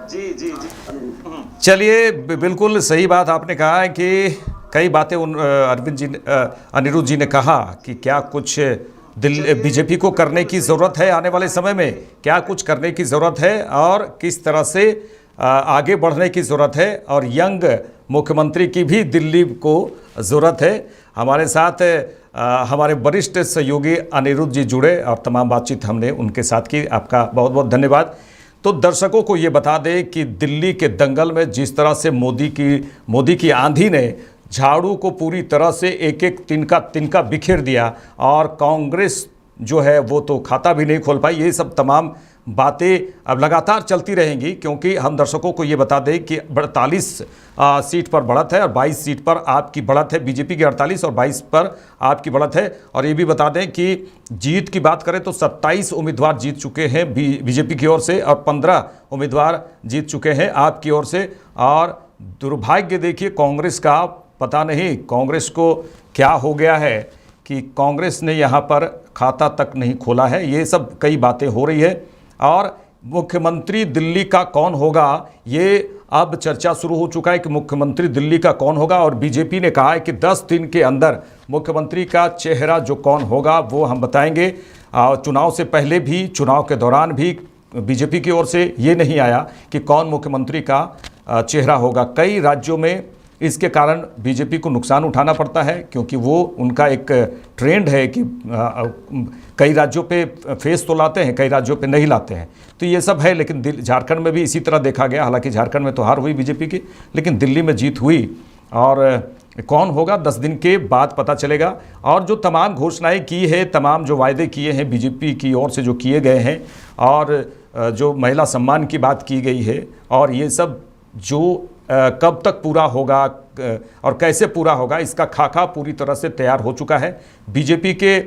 जी जी जी। चलिए, बिल्कुल सही बात आपने कहा है कि कई बातें अनिरुद्ध जी ने कहा कि क्या कुछ बीजेपी को करने की ज़रूरत है, आने वाले समय में क्या कुछ करने की ज़रूरत है और किस तरह से आगे बढ़ने की ज़रूरत है, और यंग मुख्यमंत्री की भी दिल्ली को ज़रूरत है। हमारे साथ हमारे वरिष्ठ सहयोगी अनिरुद्ध जी जुड़े और तमाम बातचीत हमने उनके साथ की। आपका बहुत बहुत धन्यवाद। तो दर्शकों को ये बता दें कि दिल्ली के दंगल में जिस तरह से मोदी की आंधी ने झाड़ू को पूरी तरह से एक एक तिनका बिखेर दिया, और कांग्रेस जो है वो तो खाता भी नहीं खोल पाई। ये सब तमाम बातें अब लगातार चलती रहेंगी, क्योंकि हम दर्शकों को ये बता दें कि 48 सीट पर बढ़त है और 22 सीट पर आपकी बढ़त है। बीजेपी की 48 और 22 पर आपकी बढ़त है। और ये भी बता दें कि जीत की बात करें तो 27 उम्मीदवार जीत चुके हैं बीजेपी की ओर से, और 15 उम्मीदवार जीत चुके हैं आपकी ओर से। और दुर्भाग्य देखिए कांग्रेस का, पता नहीं कांग्रेस को क्या हो गया है कि कांग्रेस ने यहाँ पर खाता तक नहीं खोला है। ये सब कई बातें हो रही है, और मुख्यमंत्री दिल्ली का कौन होगा, ये अब चर्चा शुरू हो चुका है कि मुख्यमंत्री दिल्ली का कौन होगा। और बीजेपी ने कहा है कि 10 दिन के अंदर मुख्यमंत्री का चेहरा जो कौन होगा वो हम बताएंगे। चुनाव से पहले भी, चुनाव के दौरान भी बीजेपी की ओर से ये नहीं आया कि कौन मुख्यमंत्री का चेहरा होगा। कई राज्यों में इसके कारण बीजेपी को नुकसान उठाना पड़ता है, क्योंकि वो उनका एक ट्रेंड है कि कई राज्यों पे फेस तो लाते हैं, कई राज्यों पे नहीं लाते हैं। तो ये सब है। लेकिन झारखंड में भी इसी तरह देखा गया। हालांकि झारखंड में तो हार हुई बीजेपी की, लेकिन दिल्ली में जीत हुई। और कौन होगा 10 दिन के बाद पता चलेगा। और जो तमाम घोषणाएं की है, तमाम जो वायदे किए हैं बीजेपी की ओर से जो किए गए हैं, और जो महिला सम्मान की बात की गई है, और ये सब जो कब तक पूरा होगा और कैसे पूरा होगा, इसका खाका पूरी तरह से तैयार हो चुका है। बीजेपी के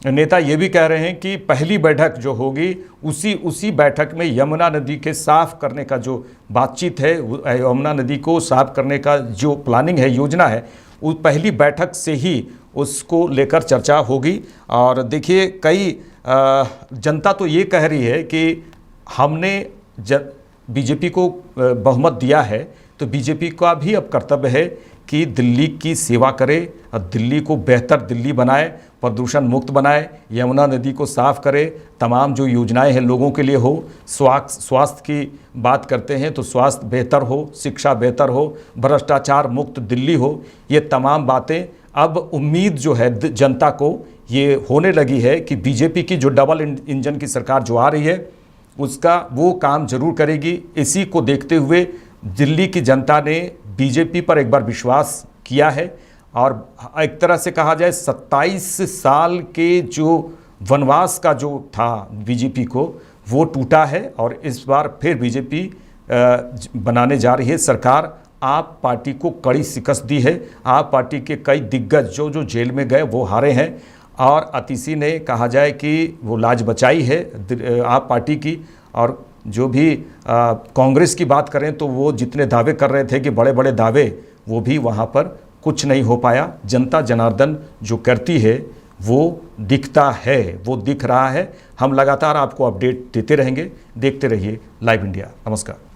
नेता ये भी कह रहे हैं कि पहली बैठक जो होगी उसी बैठक में यमुना नदी के साफ़ करने का जो बातचीत है, यमुना नदी को साफ़ करने का जो प्लानिंग है, योजना है, उस पहली बैठक से ही उसको लेकर चर्चा होगी। और देखिए, कई जनता तो ये कह रही है कि हमने बीजेपी को बहुमत दिया है, तो बीजेपी का भी अब कर्तव्य है कि दिल्ली की सेवा करे, दिल्ली को बेहतर दिल्ली बनाए, प्रदूषण मुक्त बनाए, यमुना नदी को साफ़ करे, तमाम जो योजनाएं हैं लोगों के लिए हो। स्वास्थ्य की बात करते हैं तो स्वास्थ्य बेहतर हो, शिक्षा बेहतर हो, भ्रष्टाचार मुक्त दिल्ली हो। ये तमाम बातें अब उम्मीद जो है जनता को ये होने लगी है कि बीजेपी की जो डबल इंजन की सरकार जो आ रही है उसका वो काम जरूर करेगी। इसी को देखते हुए दिल्ली की जनता ने बीजेपी पर एक बार विश्वास किया है, और एक तरह से कहा जाए 27 साल के जो वनवास का जो था बीजेपी को, वो टूटा है। और इस बार फिर बीजेपी बनाने जा रही है सरकार। आप पार्टी को कड़ी शिकस्त दी है। आप पार्टी के कई दिग्गज जो जेल में गए वो हारे हैं, और अतिशी ने कहा जाए कि वो लाज बचाई है आप पार्टी की। और जो भी कांग्रेस की बात करें तो वो जितने दावे कर रहे थे कि बड़े बड़े दावे, वो भी वहाँ पर कुछ नहीं हो पाया। जनता जनार्दन जो करती है वो दिखता है, वो दिख रहा है। हम लगातार आपको अपडेट देते रहेंगे। देखते रहिए लाइव इंडिया। नमस्कार।